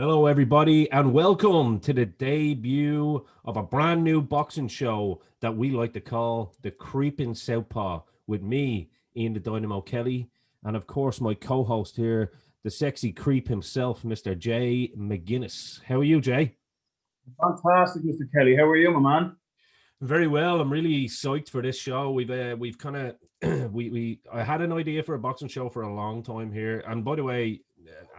Hello, everybody, and welcome to the debut of a brand new boxing show that we like to call the Creeping Southpaw with me, Ian the Dynamo Kelly, and of course, my co host here, the sexy creep himself, Mr. Jay McGuinness. How are you, Jay? Fantastic, Mr. Kelly. How are you, my man? Very well. I'm really psyched for this show. We've kind of we I had an idea for a boxing show for a long time here. And by the way,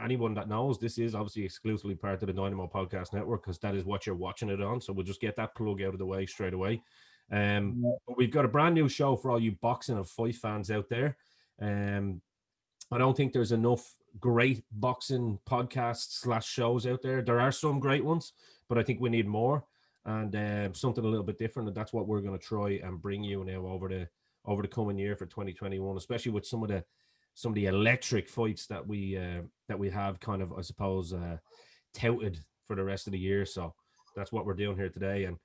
anyone that knows, this is obviously exclusively part of the Dynamo Podcast Network because that is what you're watching it on. So we'll just get that plug out of the way straight away. But we've got a brand new show for all you boxing and fight fans out there. Um, I don't think there's enough great boxing podcasts slash shows out there. There are some great ones, but I think we need more and something a little bit different. And that's what we're going to try and bring you now over the coming year for 2021, especially with some of the electric fights that we have kind of, I suppose, touted for the rest of the year. So that's what we're doing here today. And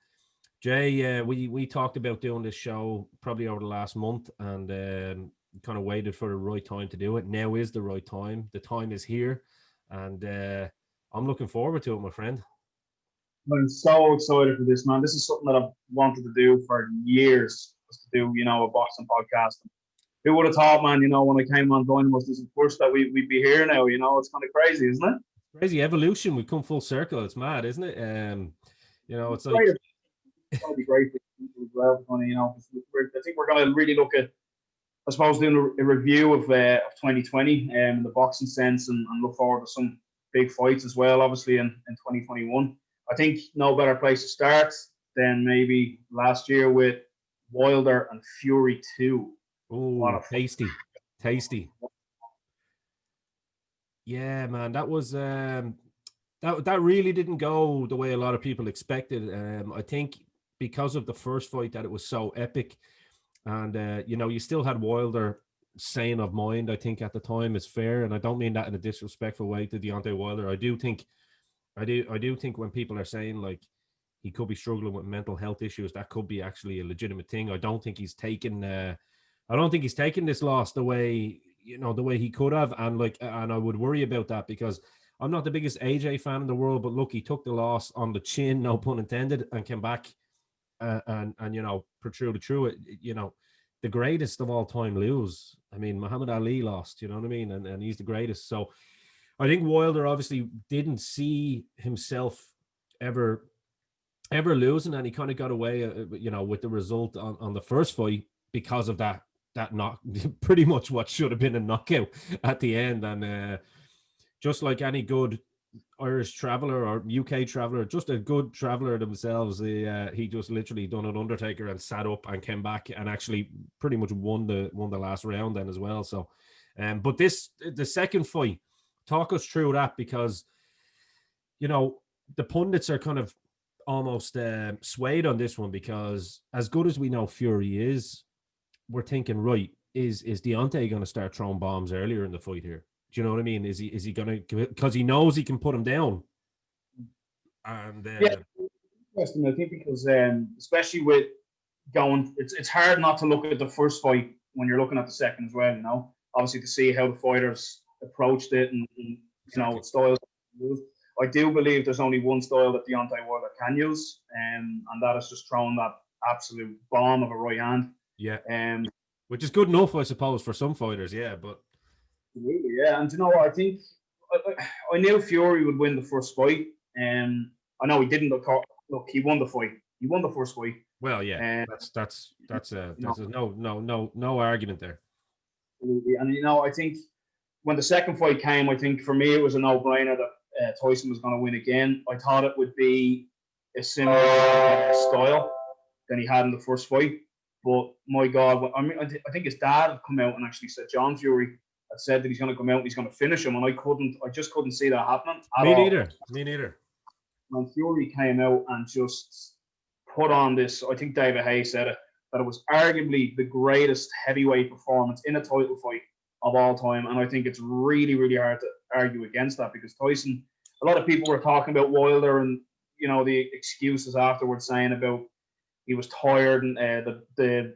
Jay, we talked about doing this show probably over the last month, and kind of waited for the right time to do it. Now is the right time. The time is here, and I'm looking forward to it, my friend. I'm so excited for this, man. This is something that I've wanted to do for years, was to do, a boxing podcast. Who would have thought, man, when I came on Dynamo, this is first that we'd be here now, it's kind of crazy, isn't it? Crazy evolution. We've come full circle. It's mad, isn't it? It's It's like great. It's going to be great for people as well. I think we're going to really look at, I suppose, doing a review of 2020 in the boxing sense and look forward to some big fights as well, obviously, in 2021. I think no better place to start than maybe last year with Wilder and Fury 2. What oh, a fight. tasty, tasty. Yeah, man, that was that really didn't go the way a lot of people expected. I think because of the first fight that it was so epic, and you still had Wilder sane of mind. I think at the time is fair, and I don't mean that in a disrespectful way to Deontay Wilder. I do think when people are saying like he could be struggling with mental health issues, that could be actually a legitimate thing. I don't think he's taken this loss the way he could have, and I would worry about that because I'm not the biggest AJ fan in the world, but look, he took the loss on the chin, no pun intended, and came back and protruded through it. The greatest of all time lose. I mean, Muhammad Ali lost. You know what I mean, and he's the greatest. So I think Wilder obviously didn't see himself ever losing, and he kind of got away, with the result on the first fight because of that knock, pretty much what should have been a knockout at the end. And just like any good Irish traveler or UK traveler, just a good traveler themselves, he just literally done an Undertaker and sat up and came back and actually pretty much won the last round then as well. So, but the second fight, talk us through that because you know the pundits are kind of almost swayed on this one because as good as we know Fury is, we're thinking, right, is Deontay going to start throwing bombs earlier in the fight here? Do you know what I mean? Is he going to, because he knows he can put him down, and Yeah, interesting. I think because especially with going, it's hard not to look at the first fight when you're looking at the second as well. Obviously to see how the fighters approached it and exactly. styles used. I do believe there's only one style that Deontay Wilder can use, and that is just throwing that absolute bomb of a right hand. Yeah, Um, which is good enough, I suppose, for some fighters. Yeah, but Absolutely, yeah. And you know what? I think I knew Fury would win the first fight. I know he didn't. Look, he won the fight. He won the first fight. well, yeah, And you know, that's a no argument there. absolutely. And I think when the second fight came, I think for me it was a no-brainer that Tyson was going to win again. I thought it would be a similar style than he had in the first fight. But my God, I mean, I think his dad had come out and actually said John Fury had said that he's going to come out and he's going to finish him, and I just couldn't see that happening at Me all. neither. Me neither. When Fury came out and just put on this, I think David Hay said it, that it was arguably the greatest heavyweight performance in a title fight of all time, and I think it's really, really hard to argue against that because Tyson. A lot of people were talking about Wilder and the excuses afterwards, saying about he was tired and the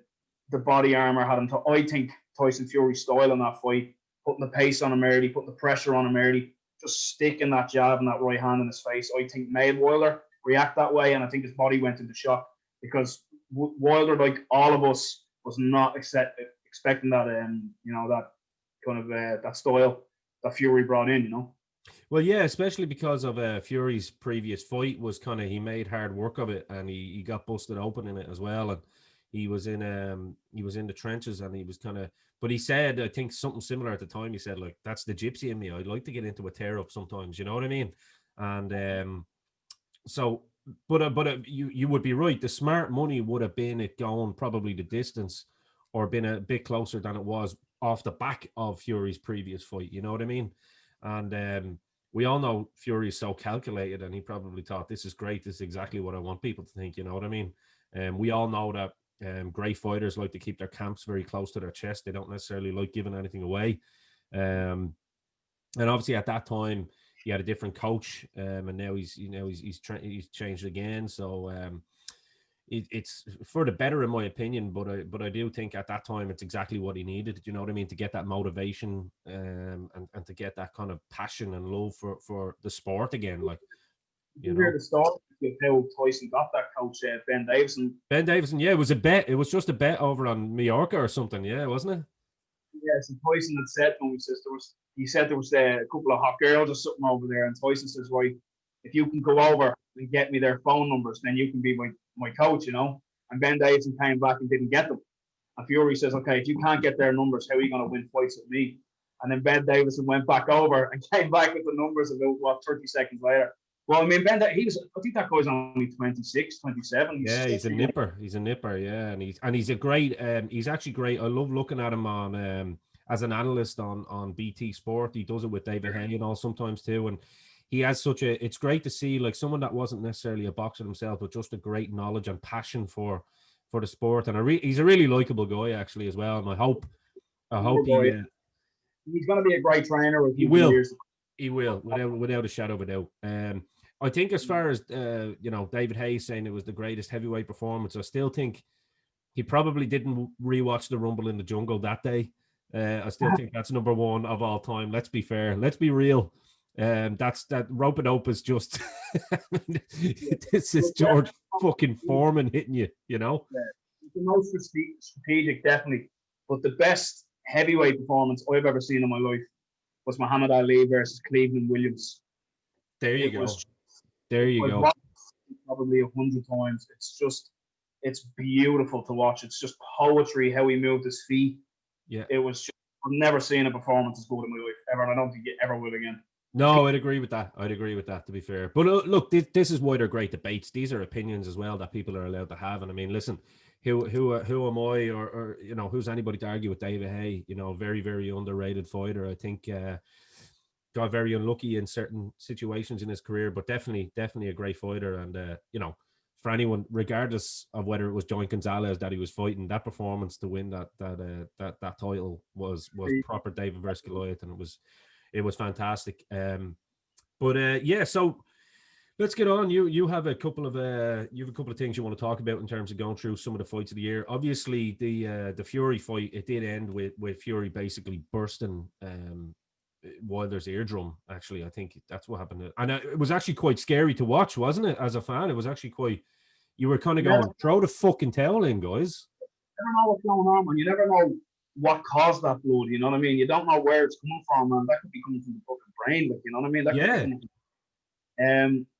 body armor had him. I think Tyson Fury's style in that fight, putting the pace on him early, putting the pressure on him early, just sticking that jab and that right hand in his face, I think made Wilder react that way, and I think his body went into shock because Wilder, like all of us, was not expecting that, that kind of that style that Fury brought in, Well, yeah, especially because of Fury's previous fight was kind of, he made hard work of it, and he got busted open in it as well, and he was in the trenches, and he was kind of, but he said, I think something similar at the time. He said, like, that's the gypsy in me. I'd like to get into a tear up sometimes, you know what I mean? And so, but you would be right. The smart money would have been it going probably the distance, or been a bit closer than it was off the back of Fury's previous fight. You know what I mean? And we all know Fury is so calculated, and he probably thought, this is great. This is exactly what I want people to think. You know what I mean? We all know that great fighters like to keep their camps very close to their chest. They don't necessarily like giving anything away. And obviously at that time he had a different coach, and now he's changed again. So it's for the better, in my opinion. But I do think at that time it's exactly what he needed. You know what I mean? To get that motivation, and to get that kind of passion and love for the sport again. Like, you hear the story of how Tyson got that coach, Ben Davison. Ben Davison, yeah, it was a bet. It was just a bet over on Mallorca or something, yeah, wasn't it? Yeah, so Tyson had said to him, he said there was a couple of hot girls or something over there, and Tyson says, right, if you can go over and get me their phone numbers, then you can be my coach, And Ben Davison came back and didn't get them. And Fury says, okay, if you can't get their numbers, how are you going to win fights with me? And then Ben Davison went back over and came back with the numbers about, 30 seconds later. Well, I mean, I think that guy's only 26, 27. He's a nipper. He's a nipper, yeah. And he's a great, he's actually great. I love looking at him on, as an analyst on BT Sport. He does it with David Hay and all sometimes too. And he has it's great to see, like, someone that wasn't necessarily a boxer himself, but just a great knowledge and passion for the sport. And he's a really likable guy actually as well. And I hope he's going to be a great trainer. He will, without a shadow of a doubt. I think as far as, David Hayes saying it was the greatest heavyweight performance, I still think he probably didn't rewatch the Rumble in the Jungle that day. I still think that's number one of all time. Let's be fair. Let's be real. That rope it up is just, this is George fucking Foreman hitting you, you know? Yeah. The most strategic, definitely. But the best heavyweight performance I've ever seen in my life was Muhammad Ali versus Cleveland Williams. There you go. Probably 100 times. It's beautiful to watch. It's just poetry how he moved his feet. Yeah, it was. I've never seen a performance as good in my life ever, and I don't think it ever will again. No, I'd agree with that. To be fair, but look, this is why they're great debates. These are opinions as well that people are allowed to have. And I mean, listen, who am I, or who's anybody to argue with David Hay? Very, very underrated fighter. I think. Got very unlucky in certain situations in his career, but definitely a great fighter. And for anyone, regardless of whether it was Joint Gonzalez that he was fighting, that performance to win that title was proper David versus Goliath, and it was fantastic. So let's get on. You have a couple of things you want to talk about in terms of going through some of the fights of the year. Obviously, the Fury fight, it did end with Fury basically bursting Wilder's eardrum. Actually, I think that's what happened, and it was actually quite scary to watch, wasn't it? As a fan, it was actually quite. You were kind of going, throw the fucking towel in, guys. You never know what's going on, man. You never know what caused that blood. You know what I mean? You don't know where it's coming from, man. That could be coming from the fucking brain, like, you know what I mean?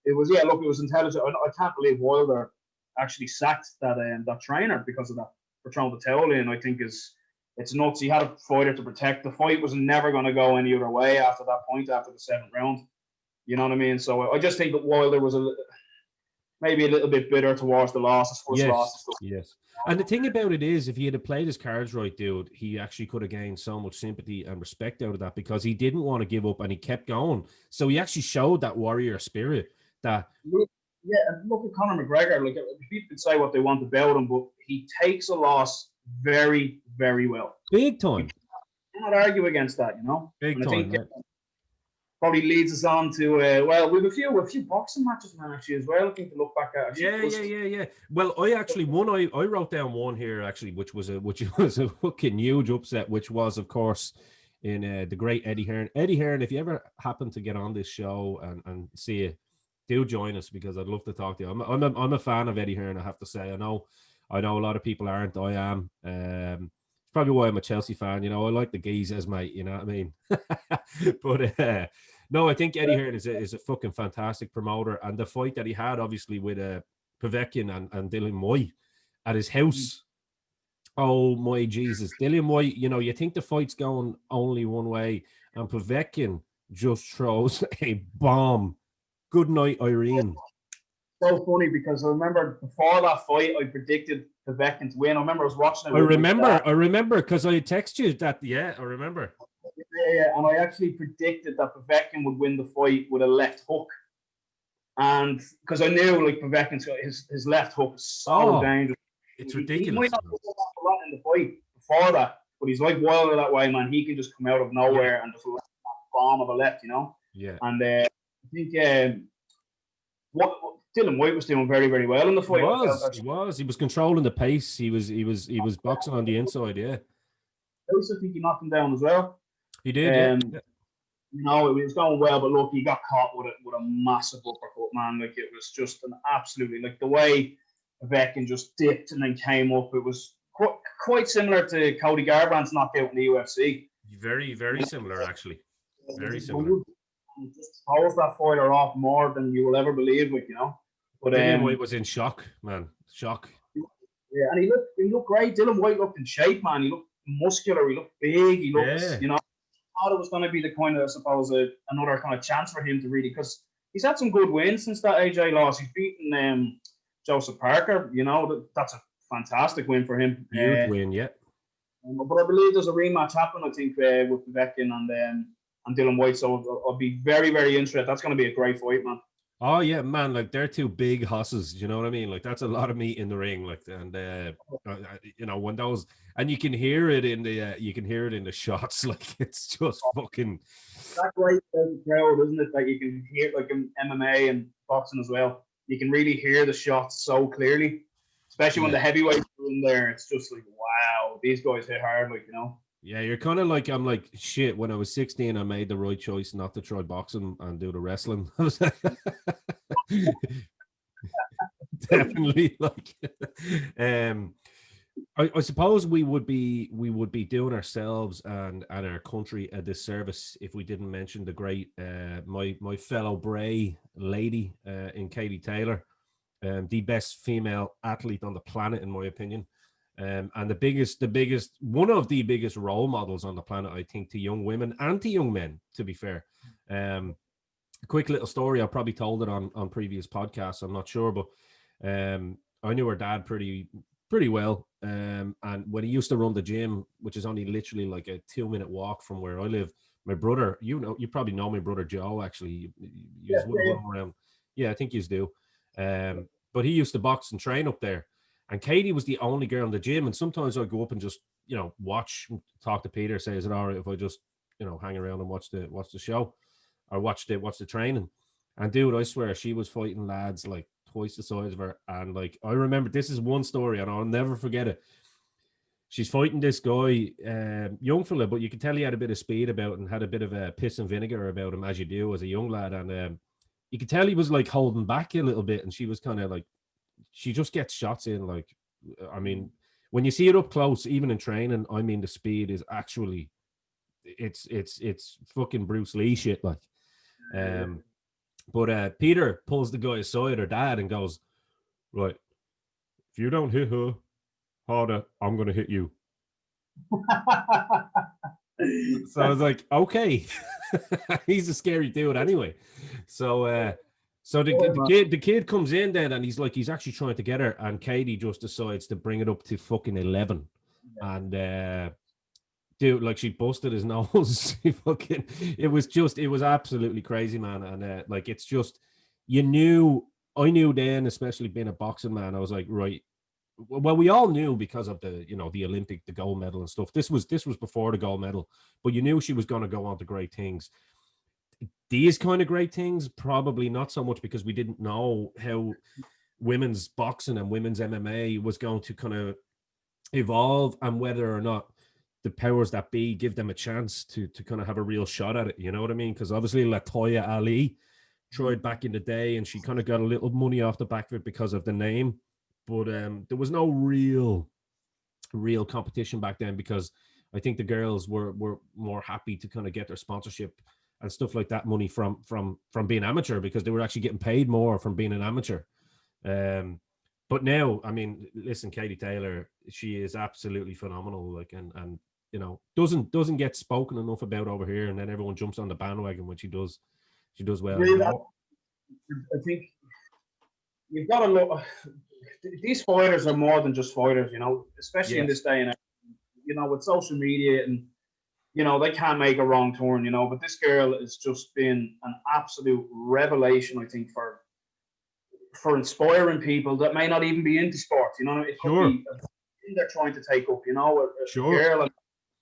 It was intelligent. I can't believe Wilder actually sacked that trainer because of that, for throwing the towel in. I think it's nuts. He had a fighter to protect. The fight was never going to go any other way after that point, after the 7th round. You know what I mean? So I just think that Wilder was maybe a little bit bitter towards the loss, his first loss. Yes. And the thing about it is, if he had played his cards right, dude, he actually could have gained so much sympathy and respect out of that, because he didn't want to give up and he kept going. So he actually showed that warrior spirit. Yeah, and look at Conor McGregor. Like, people can say what they want about him, but he takes a loss very, very well. Big time. You cannot argue against that, Big time. Probably leads us on to we have a few boxing matches, man, actually, as well. I think to look back at. Yeah. Well, I wrote down one here actually, which was a fucking huge upset, which was, of course, in the great Eddie Hearn. Eddie Hearn, if you ever happen to get on this show and see it, do join us because I'd love to talk to you. I'm a fan of Eddie Hearn, I have to say. I know a lot of people aren't. I am. It's probably why I'm a Chelsea fan. You know, I like the geezers, mate. You know what I mean? But no, I think Eddie Hearn is a fucking fantastic promoter, and the fight that he had, obviously, with Povetkin and Dylan Moy at his house. Oh my Jesus, Dylan Moy! You know, you think the fight's going only one way, and Povetkin just throws a bomb. Good night, Irene. So funny because I remember before that fight, I predicted Povetkin to win. I remember I was watching it. I remember because I texted you that. Yeah, I remember. Yeah, and I actually predicted that Povetkin would win the fight with a left hook, and because I knew like Povetkin's got his left hook is so dangerous. It's ridiculous. He might not put a lot in the fight before that, but he's like Wilder that way, man. He can just come out of nowhere and just let that bomb of a left, you know. Yeah. And I think what Dylan White was doing very, very well in the fight. He was controlling the pace. He was boxing on the inside. Yeah. I also think he knocked him down as well. He did. Yeah. You know, it was going well, but look, he got caught with a massive uppercut, man. Like it was just an absolutely like the way Povetkin just dipped and then came up. It was quite similar to Cody Garbrandt's knockout in the UFC. Very, very similar, actually. Very similar. It just throws that fighter off more than you will ever believe, like, you know. But Dylan White was in shock, man. Shock. Yeah, and he looked great. Dylan White looked in shape, man. He looked muscular. He looked big. He looked, you know. I thought it was going to be the kind of, I suppose, another kind of chance for him to really, because he's had some good wins since that AJ loss. He's beaten Joseph Parker. You know, that's a fantastic win for him. Huge win, yeah. But I believe there's a rematch happening, I think, with Povetkin and Dylan White. So I'll be very, very interested. That's going to be a great fight, man. Oh yeah, man! Like they're two big hosses. You know what I mean? Like that's a lot of meat in the ring. Like, and you know, when those, and you can hear it in the shots. Like it's just fucking. That's great the crowd, isn't it? That you can hear, like in MMA and boxing as well. You can really hear the shots so clearly, especially when the heavyweights are in there. It's just like, wow, these guys hit hard. Like, you know. Yeah, you're kind of like, I'm like, shit, when I was 16, I made the right choice not to try boxing and do the wrestling. Definitely, like, I suppose we would be doing ourselves and our country a disservice if we didn't mention the great, my fellow Bray lady in Katie Taylor, the best female athlete on the planet, in my opinion. And one of the biggest role models on the planet, I think, to young women and to young men, to be fair. A quick little story. I probably told it on previous podcasts. I'm not sure, but I knew her dad pretty well. And when he used to run the gym, which is only literally like a 2-minute walk from where I live, my brother, you probably know my brother Joe, actually. Around. Yeah, I think you do. But he used to box and train up there. And Katie was the only girl in the gym. And sometimes I'd go up and just, you know, watch, talk to Peter, say, is it all right if I just, you know, hang around and watch the show or watch the training? And dude, I swear she was fighting lads like twice the size of her. And like, I remember, this is one story and I'll never forget it. She's fighting this guy, young fella, but you could tell he had a bit of speed about it and had a bit of a piss and vinegar about him, as you do as a young lad. And you could tell he was like holding back a little bit. And she was kind of like, she just gets shots in. Like, I mean, when you see it up close, even in training, I mean, the speed is actually, it's fucking Bruce Lee shit. Like, but Peter pulls the guy aside, her dad, and goes, right, if you don't hit her harder, I'm going to hit you. So I was like, okay. He's a scary dude anyway. So the kid comes in then, and he's like, he's actually trying to get her, and Katie just decides to bring it up to fucking 11. And dude, like, she busted his nose. It was absolutely crazy, man. And like, it's just, I knew then, especially being a boxing man, I was like, right. Well, we all knew because of the Olympic, the gold medal and stuff. This was before the gold medal, but you knew she was going to go on to great things. These kind of great things, probably not so much, because we didn't know how women's boxing and women's MMA was going to kind of evolve, and whether or not the powers that be give them a chance to kind of have a real shot at it. You know what I mean? Because obviously Latoya Ali tried back in the day, and she kind of got a little money off the back of it because of the name. But there was no real competition back then, because I think the girls were more happy to kind of get their sponsorship and stuff like that money from being amateur, because they were actually getting paid more from being an amateur. But now, I mean, listen, Katie Taylor, she is absolutely phenomenal. Like, and you know, doesn't get spoken enough about over here, and then everyone jumps on the bandwagon when she does well. Really, I think you've got to look. These fighters are more than just fighters, you know, especially in this day and age. You know, with social media, and you know, they can't make a wrong turn, you know. But this girl has just been an absolute revelation, I think, for inspiring people that may not even be into sports. You know, it could be a thing they're trying to take up. You know, a girl, and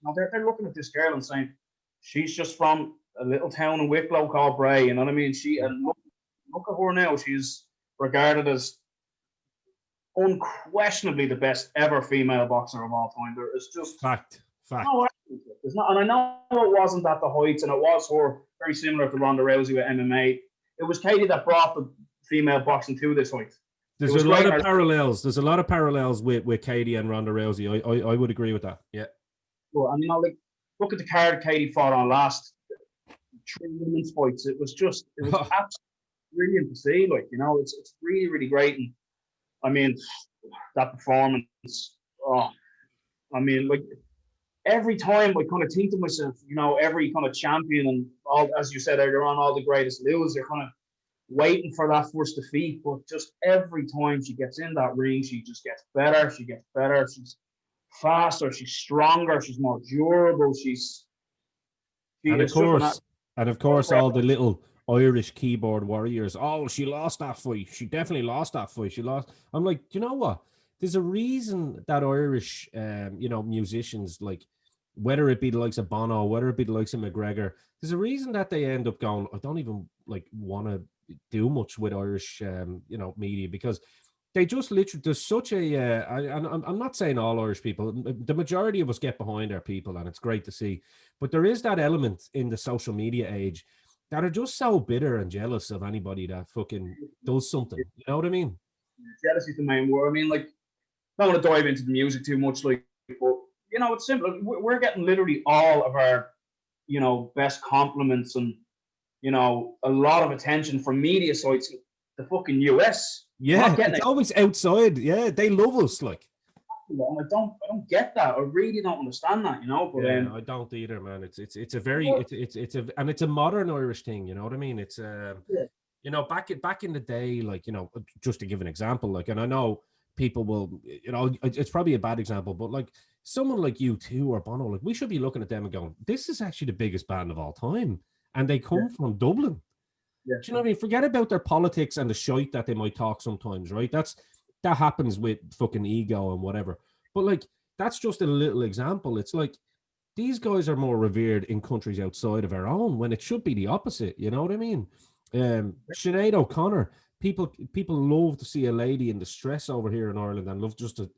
you know, they're looking at this girl and saying, she's just from a little town in Wicklow called Bray. You know what I mean? And look at her now. She's regarded as unquestionably the best ever female boxer of all time. There is just fact. No, there's not, and I know it wasn't at the heights, and it was her very similar to Ronda Rousey with MMA. It was Katie that brought the female boxing to this height. There's a lot of parallels. There's a lot of parallels with Katie and Ronda Rousey. I would agree with that. Yeah. Well, and you know, like, look at the card Katie fought on last 3 women's fights. It was absolutely brilliant to see. Like, you know, it's really, really great. And I mean, that performance. Oh, I mean, like, every time I kind of think to myself, you know, every kind of champion and all, as you said earlier on, all the greatest lose, they're kind of waiting for that first defeat. But just every time she gets in that ring, she just gets better. She gets better. She's faster. She's stronger. She's more durable. And of course, all the little Irish keyboard warriors. Oh, she lost that fight. She definitely lost that fight. She lost. I'm like, do you know what? There's a reason that Irish, you know, musicians, like, whether it be the likes of Bono, whether it be the likes of McGregor, there's a reason that they end up going, I don't even like want to do much with Irish, you know, media, because they just literally, there's such a, I'm not saying all Irish people, the majority of us get behind our people, and it's great to see, but there is that element in the social media age that are just so bitter and jealous of anybody that fucking does something. You know what I mean? Jealousy is the main word. I mean, like, I don't want to dive into the music too much, like, but you know, it's simple. We're getting literally all of our, you know, best compliments and, you know, a lot of attention from media sites, the fucking US. Yeah, it's always outside. Yeah, they love us, like. And I don't get that. I really don't understand that, you know. But yeah, I don't either, man. It's a very and it's a modern Irish thing. You know what I mean? It's you know, back in the day, like, you know, just to give an example, like, and I know people will, you know, it's probably a bad example, but like someone like U2 or Bono, like, we should be looking at them and going, this is actually the biggest band of all time, and they come from Dublin. Yeah. Do you know what I mean? Forget about their politics and the shite that they might talk sometimes, right? That happens with fucking ego and whatever. But like, that's just a little example. It's like, these guys are more revered in countries outside of our own, when it should be the opposite. You know what I mean? Sinead O'Connor, people love to see a lady in distress over here in Ireland, and love just to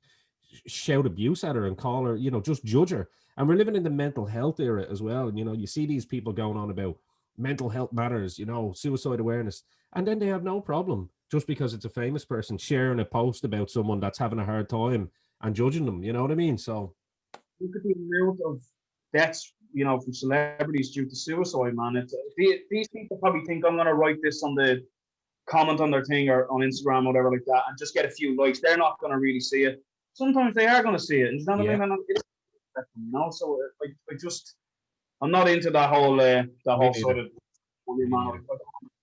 shout abuse at her and call her, you know, just judge her. And we're living in the mental health era as well. And, you know, you see these people going on about mental health matters, you know, suicide awareness, and then they have no problem, just because it's a famous person, sharing a post about someone that's having a hard time and judging them. You know what I mean? So look at the amount of deaths, you know, from celebrities due to suicide, man. These people probably think, I'm going to write this on the comment on their thing or on Instagram or whatever like that, and just get a few likes. They're not going to really see it. Sometimes they are going to see it. And you know what I mean? You know, so I'm not into that whole sort of.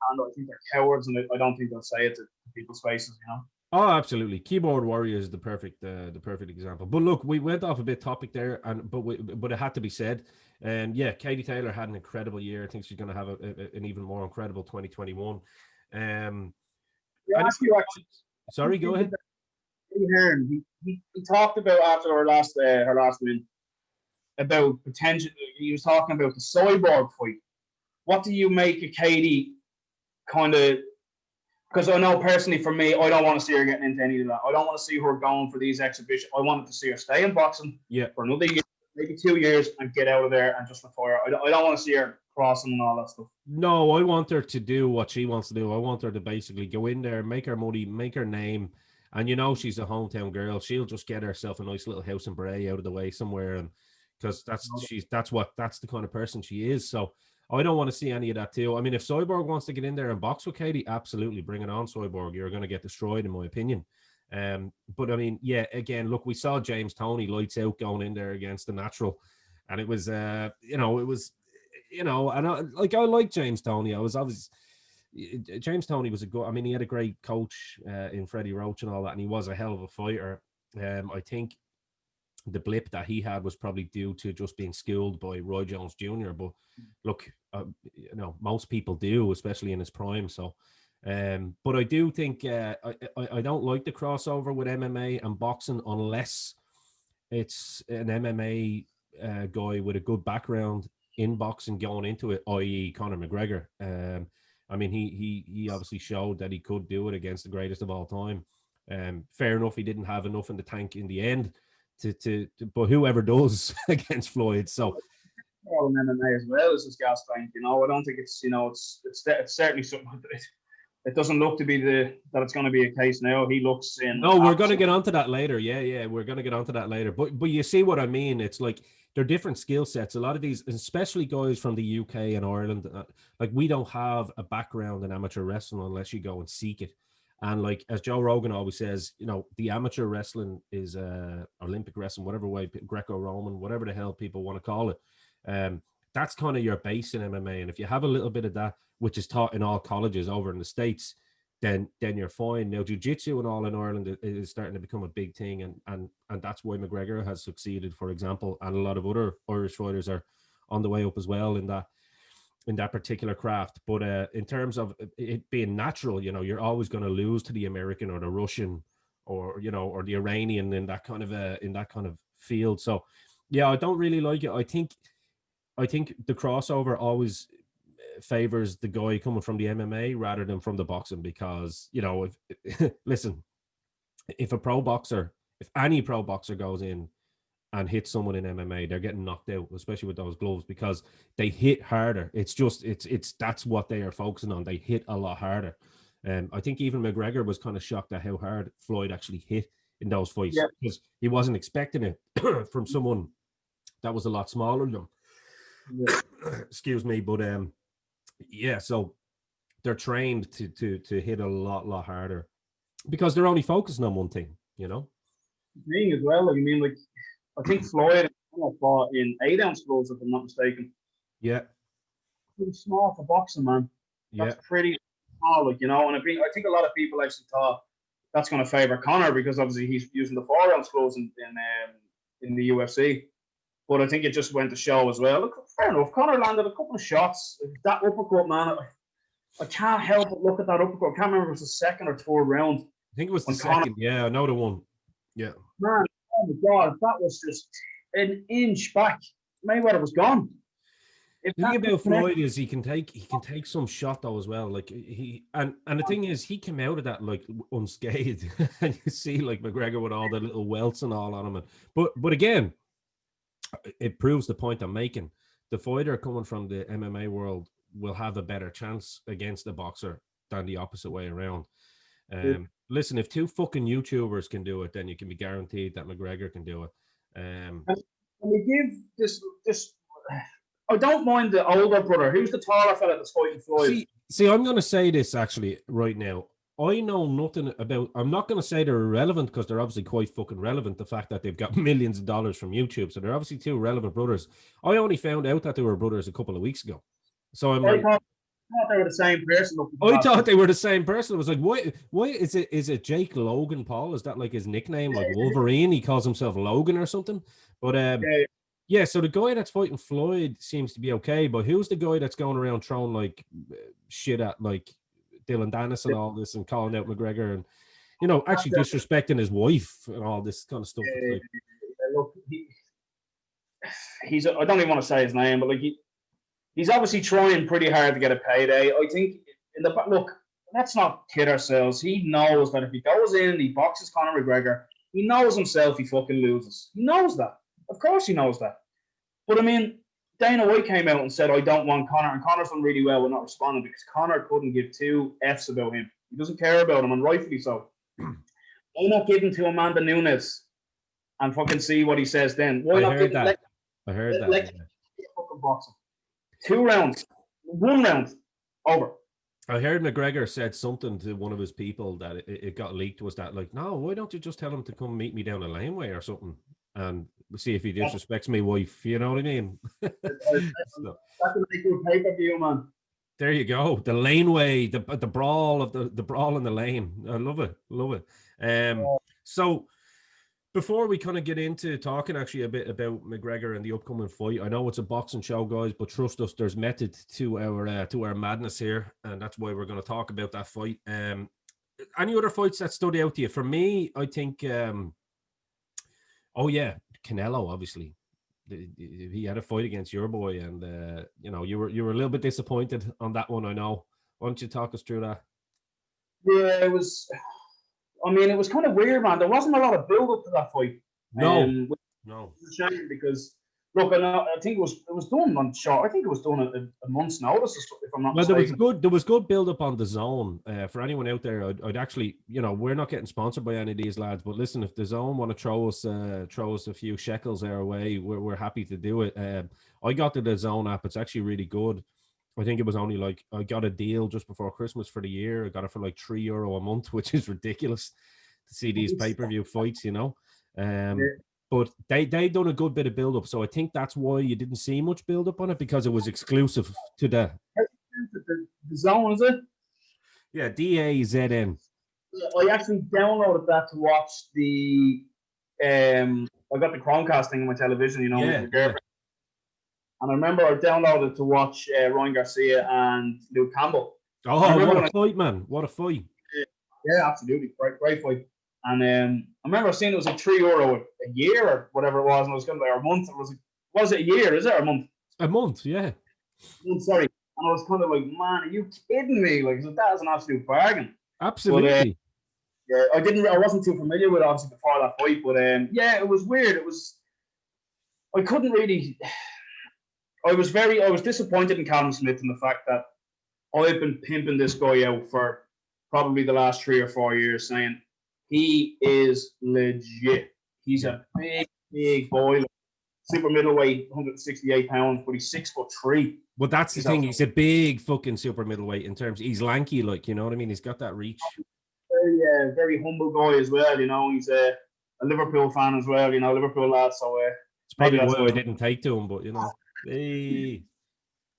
I think they're cowards, and I don't think they'll say it to people's faces, you know. Oh, absolutely. Keyboard warrior is the perfect example. But look, we went off a bit topic there, but it had to be said. Yeah, Katie Taylor had an incredible year. I think she's going to have an even more incredible 2021. Sorry, go ahead. He talked about after her last win about potential. He was talking about the cyborg fight. What do you make of Katie? Kind of, because I know personally for me, I don't want to see her getting into any of that. I don't want to see her going for these exhibitions. I wanted to see her stay in boxing for another year, maybe 2 years and get out of there and just retire. I don't want to see her crossing and all that stuff. No, I want her to do what she wants to do. I want her to basically go in there, make her money, make her name. And she's a hometown girl. She'll just get herself a nice little house in Bray out of the way somewhere. And because that's the kind of person she is. So I don't want to see any of that too. I mean, if Cyborg wants to get in there and box with Katie, absolutely bring it on, Cyborg. You're going to get destroyed, in my opinion. But I mean, yeah, again, look, we saw James Toney lights out going in there against the Natural, and it was, and I like James Toney. James Toney was a good. I mean, he had a great coach in Freddie Roach and all that, and he was a hell of a fighter. I think the blip that he had was probably due to just being schooled by Roy Jones Jr. But look, most people do, especially in his prime. So, but I do think I don't like the crossover with MMA and boxing unless it's an MMA guy with a good background in boxing going into it, i.e. Conor McGregor. I mean, he obviously showed that he could do it against the greatest of all time. Fair enough, he didn't have enough in the tank in the end to but whoever does against Floyd. So all in MMA as well as his gas tank. I don't think it's it's certainly something. It doesn't look to be that it's going to be a case now. He looks in. No, we're going to get onto that later. Yeah, we're going to get onto that later. But you see what I mean? It's like they're different skill sets. A lot of these, especially guys from the UK and Ireland, like we don't have a background in amateur wrestling unless you go and seek it. And like as Joe Rogan always says, the amateur wrestling is Olympic wrestling, whatever way, Greco-Roman, whatever the hell people want to call it. That's kind of your base in MMA. And if you have a little bit of that, which is taught in all colleges over in the States, then you're fine. Now, jiu-jitsu and all in Ireland is starting to become a big thing. And that's why McGregor has succeeded, for example. And a lot of other Irish fighters are on the way up as well in that particular craft. But in terms of it being natural, you're always going to lose to the American or the Russian or the Iranian in that kind of field. So, yeah, I don't really like it. I think the crossover always favors the guy coming from the MMA rather than from the boxing because, listen, if any pro boxer goes in and hits someone in MMA, they're getting knocked out, especially with those gloves, because they hit harder. It's that's what they are focusing on. They hit a lot harder. I think even McGregor was kind of shocked at how hard Floyd actually hit in those fights because he wasn't expecting it from someone that was a lot smaller than him. Yeah. Excuse me, but so they're trained to hit a lot harder because they're only focusing on one thing, Me as well. I think Floyd fought in 8-ounce gloves, if I'm not mistaken. Yeah. Pretty small for boxing, man. That's pretty small, and I think a lot of people actually thought that's going to favor Conor because obviously he's using the 4-ounce gloves in the UFC. But I think it just went to show as well. Look, fair enough. Conor landed a couple of shots. That uppercut, man, I can't help but look at that uppercut. I can't remember if it was the second or third round. I think it was the second. Yeah, I know the one. Yeah. Man, oh my God, if that was just an inch back, Mayweather was gone. The thing about Floyd is he can take some shot though as well. Like and the thing is he came out of that like unscathed. And you see like McGregor with all the little welts and all on him. But again, it proves the point I'm making. The fighter coming from the MMA world will have a better chance against the boxer than the opposite way around. Listen, if two fucking YouTubers can do it, then you can be guaranteed that McGregor can do it. Can we give this? I don't mind the older brother. Who's the taller fella that's fighting Floyd? See, I'm going to say this actually right now. I know nothing about. I'm not going to say they're irrelevant because they're obviously quite fucking relevant. The fact that they've got millions of dollars from YouTube, so they're obviously two relevant brothers. I only found out that they were brothers a couple of weeks ago. So I'm like, I thought they were the same person. I thought they were the same person. I was like, why is it Jake Logan Paul? Is that like his nickname, like Wolverine? He calls himself Logan or something. But yeah. So the guy that's fighting Floyd seems to be okay. But who's the guy that's going around throwing like shit at like Dylan Dennis and all this and calling out McGregor and actually disrespecting his wife and all this kind of stuff? Look, he's I don't even want to say his name, but like he's obviously trying pretty hard to get a payday. I think look, let's not kid ourselves. He knows that if he goes in and he boxes Conor McGregor, he knows himself he fucking loses. He knows that. Of course he knows that. But I mean, Dana White came out and said, I don't want Conor. And Conor's done really well with not responding because Conor couldn't give two F's about him. He doesn't care about him, and rightfully so. Why not give him to Amanda Nunes and fucking see what he says then? Why not give him? I heard that. Let fucking box him. 2 rounds. 1 round. Over. I heard McGregor said something to one of his people that it got leaked was that like, no, why don't you just tell him to come meet me down a laneway or something and see if he disrespects my wife? You know what I mean? That's a good pay-per-view, man. There you go. The laneway, the brawl of the brawl in the lane. I love it. So before we kind of get into talking actually a bit about McGregor and the upcoming fight, I know it's a boxing show, guys, but trust us, there's method to our madness here, and that's why we're going to talk about that fight. Any other fights that stood out to you? For me, I think, Canelo, obviously. He had a fight against your boy, and you were a little bit disappointed on that one. I know. Why don't you talk us through that? Yeah, it was. I mean, it was kind of weird, man. There wasn't a lot of build up to that fight. No. It was a shame because look, I think it was done on short. I think it was done a month's notice, if I'm not mistaken. There was good build up on the zone. For anyone out there, I'd actually, we're not getting sponsored by any of these lads, but listen, if the zone want to throw us a few shekels our way, we're happy to do it. I got the zone app. It's actually really good. I think it was only like I got a deal just before Christmas for the year. I got it for like €3 a month, which is ridiculous to see these pay-per-view fights, But they done a good bit of build up, so I think that's why you didn't see much build up on it, because it was exclusive to the zone, is it? Yeah, DAZN. I actually downloaded that to watch the. I got the Chromecast thing on my television, Yeah. And I remember I downloaded to watch Ryan Garcia and Luke Campbell. Oh, what a fight, man! What a fight! Yeah, absolutely, great fight. And I remember seeing it was like €3 a year or whatever it was, and I was going to like a month. Was it a year? Is it a month? A month, yeah. Sorry, and I was kind of like, man, are you kidding me? Like, that is an absolute bargain. Absolutely. But, I wasn't too familiar with it, obviously, before that fight, but it was weird. I couldn't really. I was disappointed in Callum Smith in the fact that I've been pimping this guy out for probably the last 3 or 4 years, saying he is legit. He's a big boy, super middleweight, 168 pounds, but he's 6'3". Well, that's the thing. He's a big fucking super middleweight in terms. He's lanky, like, you know what I mean. He's got that reach. Very humble guy as well. He's a Liverpool fan as well. Liverpool lad. So it's probably why I didn't take to him, but Hey.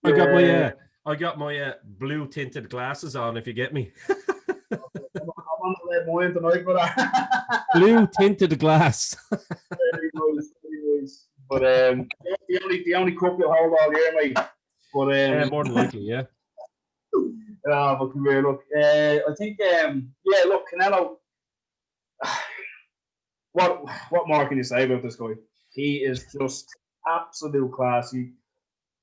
I got my blue tinted glasses on, if you get me. I'm on the red wine tonight, but blue tinted glass. Very nice. But the only cup you'll hold all year, mate. But more than likely, yeah. But come here, look. I think look, Canelo. What more can you say about this guy? He is just absolute class.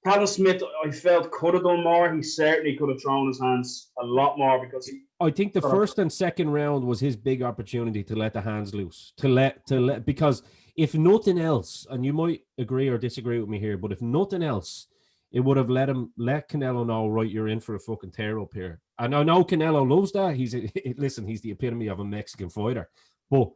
Callum Smith, I felt, could have done more. He certainly could have thrown his hands a lot more, because I think the first and second round was his big opportunity to let the hands loose. To let because if nothing else, and you might agree or disagree with me here, but if nothing else, it would have let Canelo know, right, you're in for a fucking tear up here. And I know Canelo loves that. He's the epitome of a Mexican fighter, but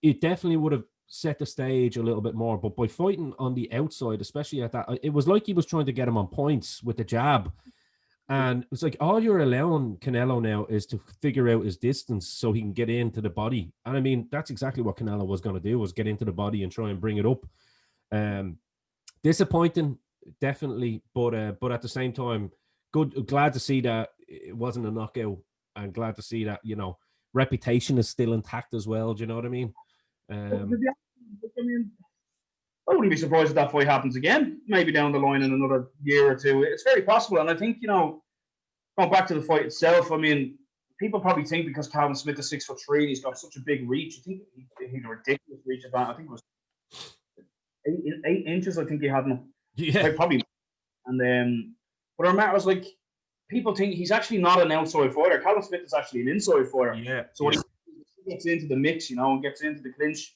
it definitely would have set the stage a little bit more. But by fighting on the outside, especially at that, it was like he was trying to get him on points with the jab. And it's like all you're allowing Canelo now is to figure out his distance so he can get into the body. And I mean, that's exactly what Canelo was going to do, was get into the body and try and bring it up. Disappointing, definitely, but at the same time, glad to see that it wasn't a knockout, and glad to see that, reputation is still intact as well. Do you know what I mean? I wouldn't be surprised if that fight happens again, maybe down the line in another year or two. It's very possible. And I think, going back to the fight itself, I mean, people probably think because Callum Smith is 6'3", he's got such a big reach. I think he had a ridiculous reach of that. I think it was 8 inches, I think he had him. Yeah. Like, probably. And but I was like, people think he's actually not an outside fighter. Callum Smith is actually an inside fighter. Yeah. So when he gets into the mix, and gets into the clinch,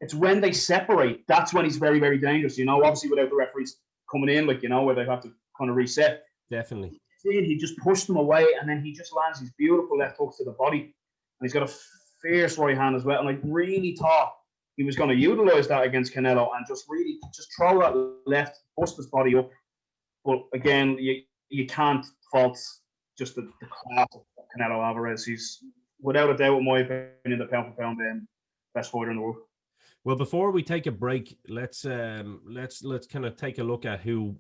it's when they separate, that's when he's very, very dangerous, obviously without the referees coming in, where they have to kind of reset. Definitely. He just pushed them away, and then he just lands these beautiful left hooks to the body. And he's got a fierce right hand as well. And I really thought he was going to utilize that against Canelo and just throw that left, bust his body up. But again, you can't fault just the class of Canelo Alvarez. He's, without a doubt, in my opinion, the pound for pound best fighter in the world. Well, before we take a break, let's kind of take a look at who,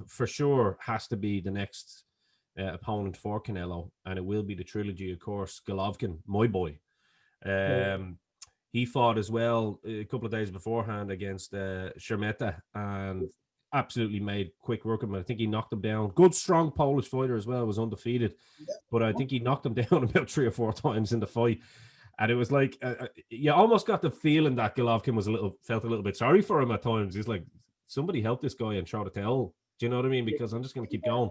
for sure, has to be the next opponent for Canelo, and it will be the trilogy, of course. Golovkin, my boy, he fought as well a couple of days beforehand against Shermeta, and absolutely made quick work of him. I think he knocked him down. Good, strong Polish fighter as well. Was undefeated, but I think he knocked him down about 3 or 4 times in the fight. And it was like, you almost got the feeling that Golovkin felt a little bit sorry for him at times. He's like, somebody help this guy and throw the towel. Do you know what I mean? Because I'm just going to keep going.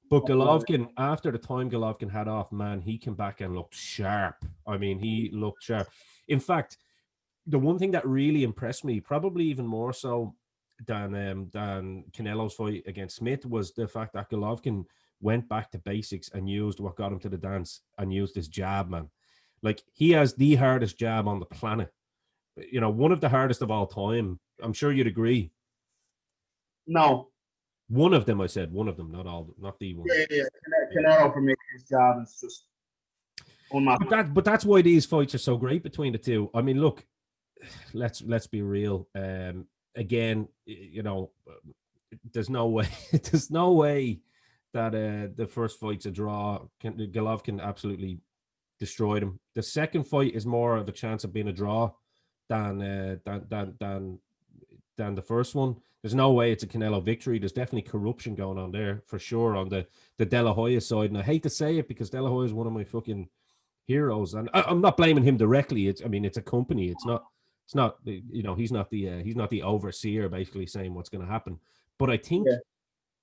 But Golovkin, after the time Golovkin had off, man, he came back and looked sharp. I mean, he looked sharp. In fact, the one thing that really impressed me, probably even more so than Canelo's fight against Smith, was the fact that Golovkin went back to basics and used what got him to the dance and used his jab, man. Like, he has the hardest jab on the planet. One of the hardest of all time. I'm sure you'd agree. No. One of them, I said. One of them, not all, not the one. Yeah. Canelo, for me, his jab is just unmatched. But that's why these fights are so great between the two. I mean, look, let's be real. Again, there's no way that the first fight's a draw. Golovkin absolutely destroyed him. The second fight is more of a chance of being a draw than the first one. There's no way it's a Canelo victory. There's definitely corruption going on there for sure on the De La Hoya side. And I hate to say it because De La Hoya is one of my fucking heroes, and I'm not blaming him directly. It's a company. It's not he's not the overseer basically saying what's going to happen. But I think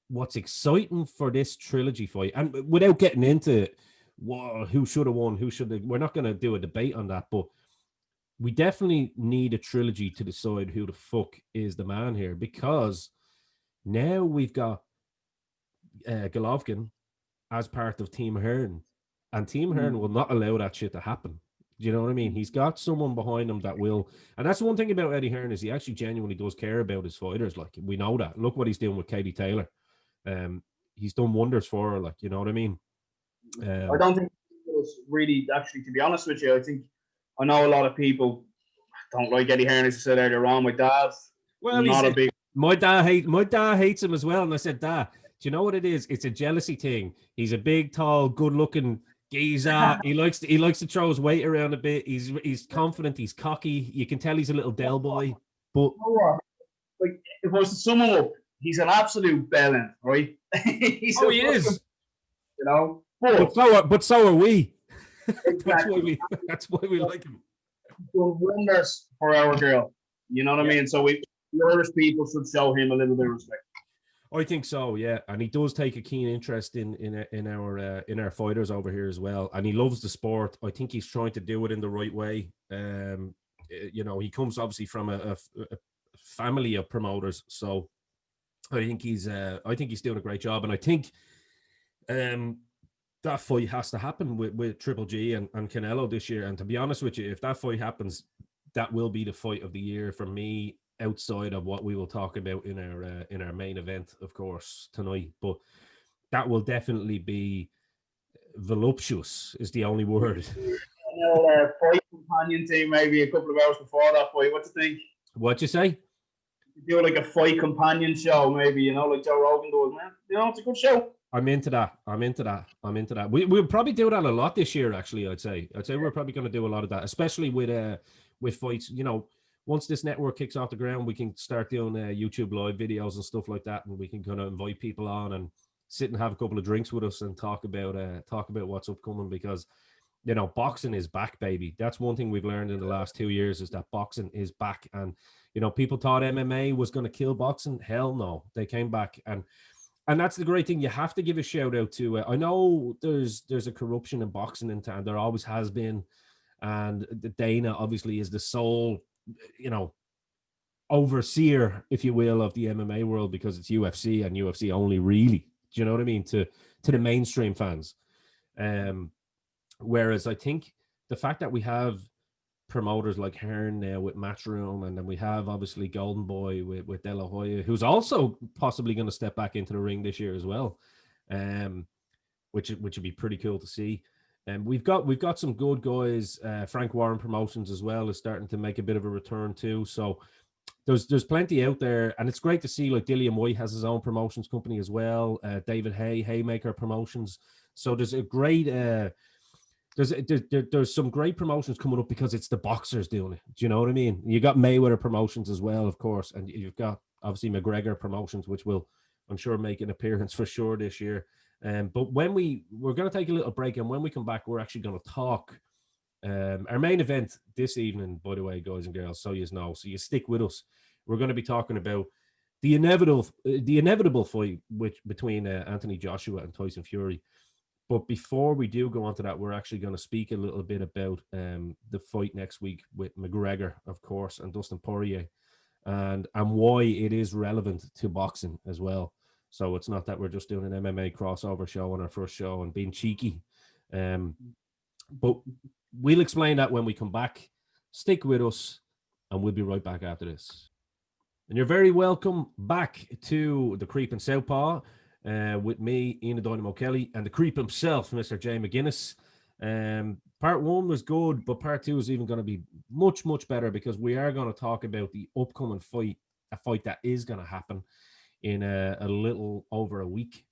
what's exciting for this trilogy fight, and without getting into who should have won, we're not going to do a debate on that, but we definitely need a trilogy to decide who the fuck is the man here, because now we've got Golovkin as part of Team Hearn, and Team Hearn will not allow that shit to happen. Do you know what I mean? He's got someone behind him that will, and that's the one thing about Eddie Hearn is he actually genuinely does care about his fighters. Like, we know that. Look what he's doing with Katie Taylor. He's done wonders for her. Like, you know what I mean? I don't think it was really, actually, to be honest with you, I know a lot of people don't like Eddie Hearn, as I said earlier on. My dad, my dad hates him as well. And I said, Dad, do you know what it is? It's a jealousy thing. He's a big, tall, good-looking geezer. He likes to throw his weight around a bit. He's confident. He's cocky. You can tell he's a little Del Boy. But like, if I was to sum him up, he's an absolute bellend, right? He is. But so are we. Exactly. That's why we like him. Done wonders for our girl. You know what I mean? So the Irish people should show him a little bit of respect. I think so, yeah, and he does take a keen interest in our fighters over here as well, and he loves the sport. I think he's trying to do it in the right way. He comes obviously from a family of promoters, so I think he's doing a great job, and I think that fight has to happen with Triple G and Canelo this year. And to be honest with you, if that fight happens, that will be the fight of the year for me, outside of what we will talk about in our main event, of course, tonight. But that will definitely be voluptuous, is the only word. Fight companion team maybe a couple of hours before that fight. What do you think? What'd you say? Do like a fight companion show, maybe, like Joe Rogan does, man. It's a good show. I'm into that. We'll probably do that a lot this year, actually. I'd say we're probably going to do a lot of that, especially with fights. Once this network kicks off the ground, we can start doing YouTube live videos and stuff like that, and we can kind of invite people on and sit and have a couple of drinks with us and talk about what's upcoming, because boxing is back, baby. That's one thing we've learned in the last 2 years, is that boxing is back. And people thought MMA was going to kill boxing. Hell no, they came back. And that's the great thing. You have to give a shout out to. I know there's a corruption in boxing in town. There always has been, and Dana obviously is the sole overseer, if you will, of the MMA world because it's UFC and UFC only, really. Do you know what I mean? To the mainstream fans. Whereas I think the fact that we have promoters like Hearn now with Matchroom, and then we have obviously Golden Boy with De La Hoya, who's also possibly going to step back into the ring this year as well, which would be pretty cool to see. And we've got some good guys. Frank Warren Promotions as well is starting to make a bit of a return too. So there's plenty out there, and it's great to see like Dillian White has his own promotions company as well. David Haymaker Promotions. So there's a great there's some great promotions coming up because it's the boxers doing it. Do you know what I mean? You got Mayweather Promotions as well, of course, and you've got obviously McGregor Promotions, which will, I'm sure, make an appearance for sure this year. But when we're going to take a little break, and when we come back, we're actually going to talk. Our main event this evening, by the way, guys and girls, so you know, so you stick with us. We're going to be talking about the inevitable fight between Anthony Joshua and Tyson Fury. But before we do go on to that, we're actually going to speak a little bit about the fight next week with McGregor, of course, and Dustin Poirier, and why it is relevant to boxing as well. So it's not that we're just doing an MMA crossover show on our first show and being cheeky. But we'll explain that when we come back. Stick with us, and we'll be right back after this. And you're very welcome back to the Creeping Southpaw with me, Ian the Dynamo Kelly, and the Creep himself, Mr. Jay McGuinness. Part one was good, but part two is even going to be much, much better because we are going to talk about the upcoming fight, a fight that is going to happen in a little over a week,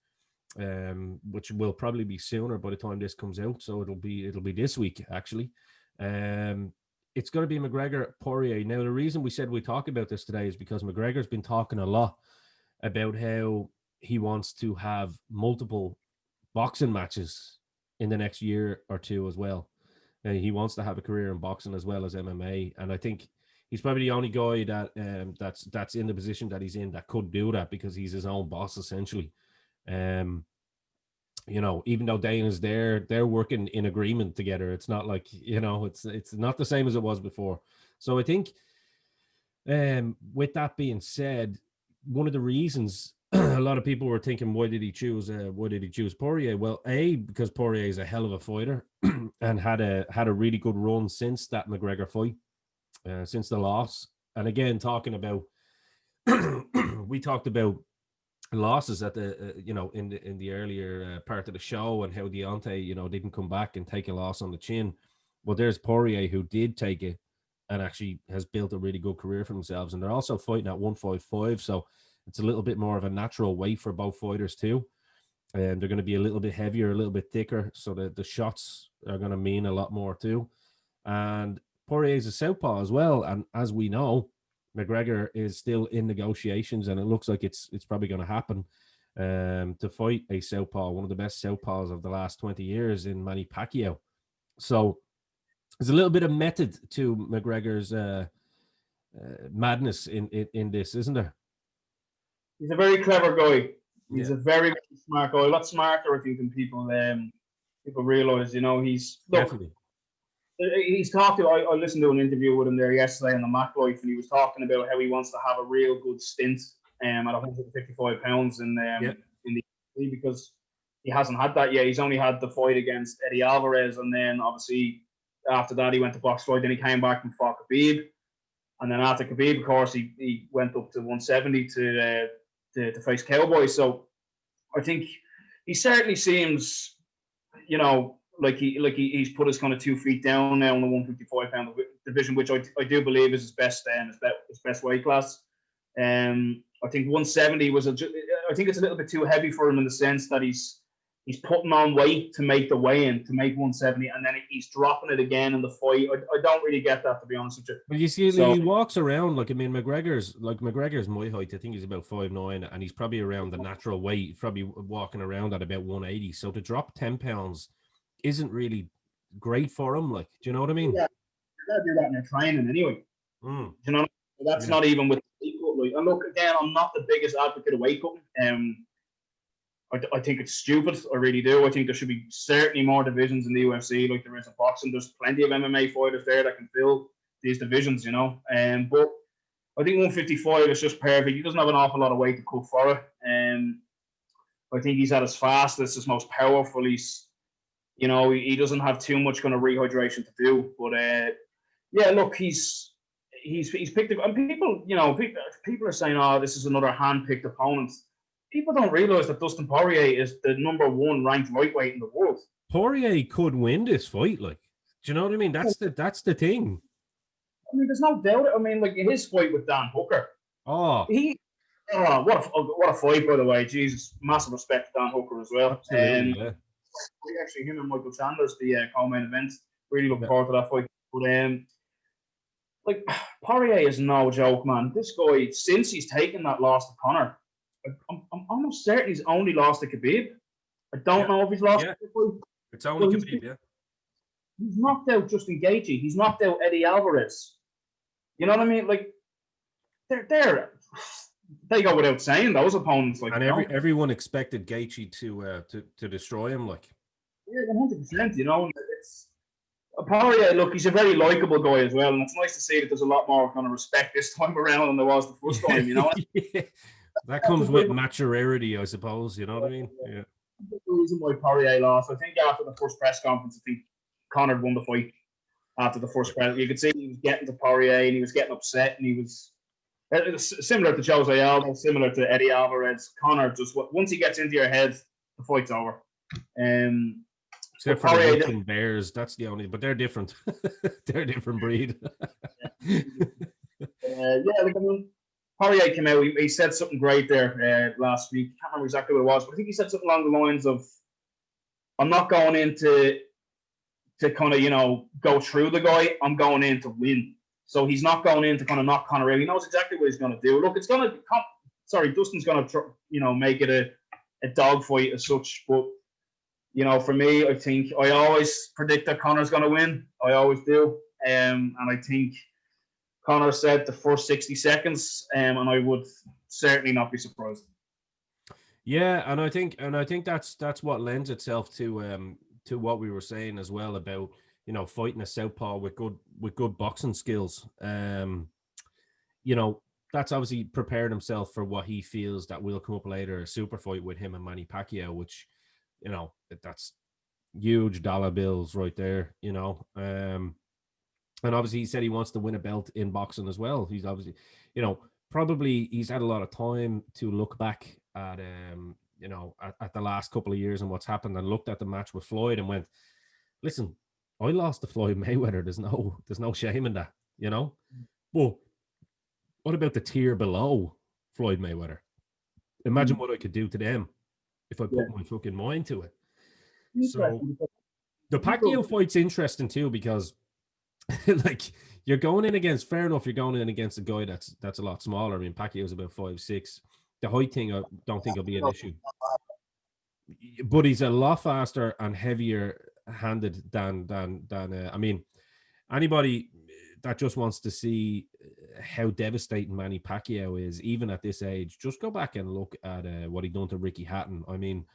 which will probably be sooner by the time this comes out. So it'll be this week actually. It's going to be McGregor Poirier. Now the reason we said we talk about this today is because McGregor's been talking a lot about how he wants to have multiple boxing matches in the next year or two as well. He wants to have a career in boxing as well as MMA, and I think he's probably the only guy that that's in the position that he's in that could do that because he's his own boss essentially. Even though Dana's there, they're working in agreement together. It's not like, it's not the same as it was before. So I think, with that being said, one of the reasons a lot of people were thinking, why did he choose Poirier? Well, because Poirier is a hell of a fighter and had a really good run since that McGregor fight, since the loss. And again, talking about, we talked about losses at the in the earlier part of the show and how Deontay didn't come back and take a loss on the chin. Well, there's Poirier who did take it and actually has built a really good career for themselves, and they're also fighting at 155, so it's a little bit more of a natural weight for both fighters too, and they're going to be a little bit heavier, a little bit thicker, so the shots are going to mean a lot more too. And Poirier is a southpaw as well, and as we know, McGregor is still in negotiations, and it looks like it's probably going to happen to fight a southpaw, one of the best southpaws of the last 20 years in Manny Pacquiao. So there's a little bit of method to McGregor's madness in this, isn't there? He's a very clever guy. He's a very, very smart guy. A lot smarter, I think, than people realize. He's definitely. He's talked to. I listened to an interview with him there yesterday on the Mac Life, and he was talking about how he wants to have a real good stint at 155 pounds in the because he hasn't had that yet. He's only had the fight against Eddie Alvarez, and then obviously after that he went to box fight. Then he came back and fought Khabib, and then after Khabib, of course, he went up to 170 to face Cowboy. So I think he certainly seems, like he's put his kind of 2 feet down now in the 155 pound division, which I do believe is his best weight class. I think 170 I think it's a little bit too heavy for him in the sense that he's putting on weight to make the weigh-in to make 170, and then he's dropping it again in the fight. I don't really get that, to be honest with you. But you see, he walks around McGregor's my height. I think he's about 5'9", and he's probably around the natural weight, probably walking around at about 180. So to drop 10 pounds isn't really great for him. Like, do you know what I mean? Yeah, you gotta do that in your training anyway. That's not even with weight cut. And look, again, I'm not the biggest advocate of weight cutting. I think it's stupid. I really do. I think there should be certainly more divisions in the UFC like there is in boxing. There's plenty of MMA fighters there that can fill these divisions, you know. But I think 155 is just perfect. He doesn't have an awful lot of weight to cut for it. I think he's at his fastest, his most powerful. He's, you know, he doesn't have too much kind of rehydration to do. But yeah, look, he's picked it, and people, you know, people are saying, oh, this is another hand-picked opponent. People don't realize that Dustin Poirier is the #1 ranked lightweight in the world. Poirier could win this fight, like, do you know what I mean? That's the thing. I mean, there's no doubt. I mean, like his fight with Dan Hooker. Oh, what a fight, by the way. Jesus, massive respect to Dan Hooker as well. absolutely, yeah. Actually, him and Michael Chandler's the co-main event. Really looking forward to that fight. But like Poirier is no joke, man. This guy, since he's taken that loss to Conor, I'm almost certain he's only lost to Khabib. I don't know if he's lost. It's only Khabib, yeah. He's knocked out Justin Gaethje. He's knocked out Eddie Alvarez. You know what I mean? Like they go without saying, those opponents. Like, and everyone expected Gaethje to destroy him. Like, yeah, 100%. You know, it's Poirier. Look, he's a very likable guy as well, and it's nice to see that there's a lot more kind of respect this time around than there was the first time. You know, yeah. That comes with maturity, I suppose. You know what I mean? Yeah. The reason why Poirier lost, I think, after the first press conference, I think Conor won the fight after the first press. You could see he was getting to Poirier and he was getting upset, and he was similar to Jose Aldo, similar to Eddie Alvarez. Conor just once he gets into your head, the fight's over. Except for the Brooklyn Bears, that's the only. But they're different. They're a different breed. Yeah, like I mean, Poirier came out. He said something great there last week. Can't remember exactly what it was, but I think he said something along the lines of, "I'm not going in to kind of, you know, go through the guy. I'm going in to win." So he's not going in to kind of knock Conor out. He knows exactly what he's going to do. Look, it's going to Dustin's going to, you know, make it a dogfight as such. But, you know, for me, I think I always predict that Conor's going to win. I always do. And I think Conor said the first 60 seconds, and I would certainly not be surprised. Yeah, and I think that's what lends itself to what we were saying as well about, you know, fighting a southpaw with good boxing skills. You know, that's obviously prepared himself for what he feels that will come up later, a super fight with him and Manny Pacquiao, which, you know, that's huge dollar bills right there, you know. And obviously he said he wants to win a belt in boxing as well. He's obviously, you know, probably he's had a lot of time to look back at, you know, at the last couple of years and what's happened, and looked at the match with Floyd and went, listen, I lost to Floyd Mayweather. There's no shame in that, you know. Well, what about the tier below Floyd Mayweather? Imagine what I could do to them if I put my fucking mind to it. So the Pacquiao fight's interesting too, because like you're going in against, fair enough, you're going in against a guy that's a lot smaller. I mean, Pacquiao's about 5'6". The height thing I don't think will be an issue. But he's a lot faster and heavier handed than I mean, anybody that just wants to see how devastating Manny Pacquiao is, even at this age, just go back and look at what he done to Ricky Hatton. I mean,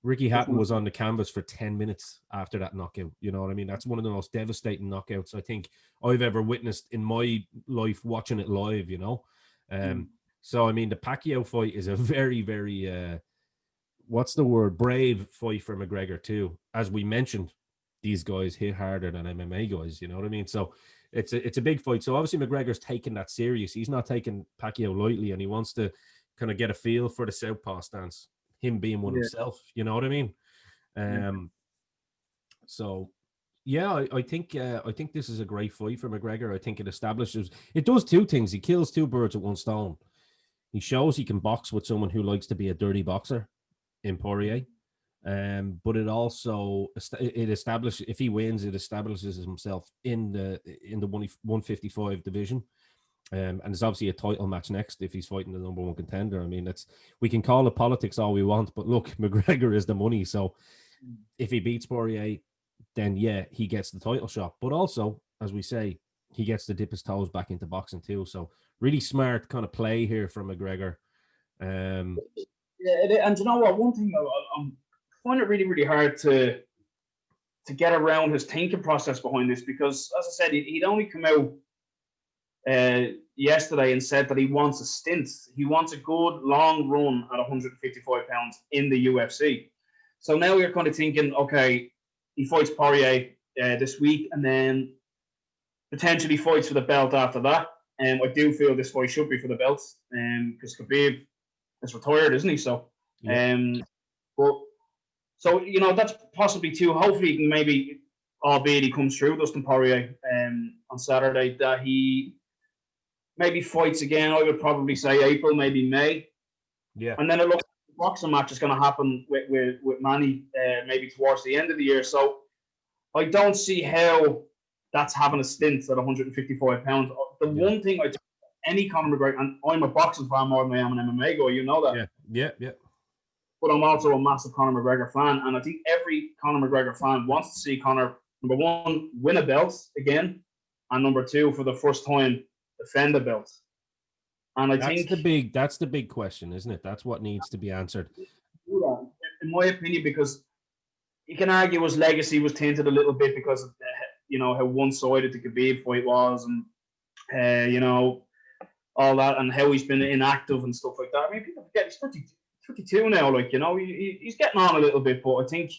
Ricky Hatton was on the canvas for 10 minutes after that knockout. You know what I mean? That's one of the most devastating knockouts I think I've ever witnessed in my life, watching it live, you know. So I mean, the Pacquiao fight is a very, very what's the word? Brave fight for McGregor too. As we mentioned, these guys hit harder than MMA guys. You know what I mean? So it's a big fight. So obviously McGregor's taking that serious. He's not taking Pacquiao lightly, and he wants to kind of get a feel for the southpaw stance. Him being one himself. You know what I mean? So yeah, I think this is a great fight for McGregor. I think it does two things. He kills two birds with one stone. He shows he can box with someone who likes to be a dirty boxer in Poirier. But it also establishes, if he wins, it establishes himself in the 155 division. And there's obviously a title match next if he's fighting the #1 contender. I mean, we can call it politics all we want, but look, McGregor is the money. So if he beats Poirier, then yeah, he gets the title shot. But also, as we say, he gets to dip his toes back into boxing too. So really smart kind of play here from McGregor. Yeah, and you know what? One thing I find it really, really hard to get around his thinking process behind this, because, as I said, he'd only come out yesterday and said that he wants a stint. He wants a good long run at 155 pounds in the UFC. So now you're kind of thinking, okay, he fights Poirier this week and then potentially fights for the belt after that. And I do feel this fight should be for the belts because Khabib is retired, isn't he? So, but so that's possibly too. Hopefully, he can maybe, albeit he comes through Dustin Poirier on Saturday, that he maybe fights again. I would probably say April, maybe May. Yeah. And then it looks like the boxing match is going to happen with Manny maybe towards the end of the year. So I don't see how that's having a stint at 155 pounds. The one thing I tell any Conor McGregor, and I'm a boxing fan more than I am an MMA guy, you know that. Yeah. But I'm also a massive Conor McGregor fan, and I think every Conor McGregor fan wants to see Conor, number one, win a belt again, and number two, for the first time, defend the belt. And that's the big question, isn't it? That's what needs to be answered. In my opinion, because you can argue his legacy was tainted a little bit because of how one-sided the Khabib fight was, and all that, and how he's been inactive and stuff like that. I mean, people forget he's 32 now. He's getting on a little bit, but I think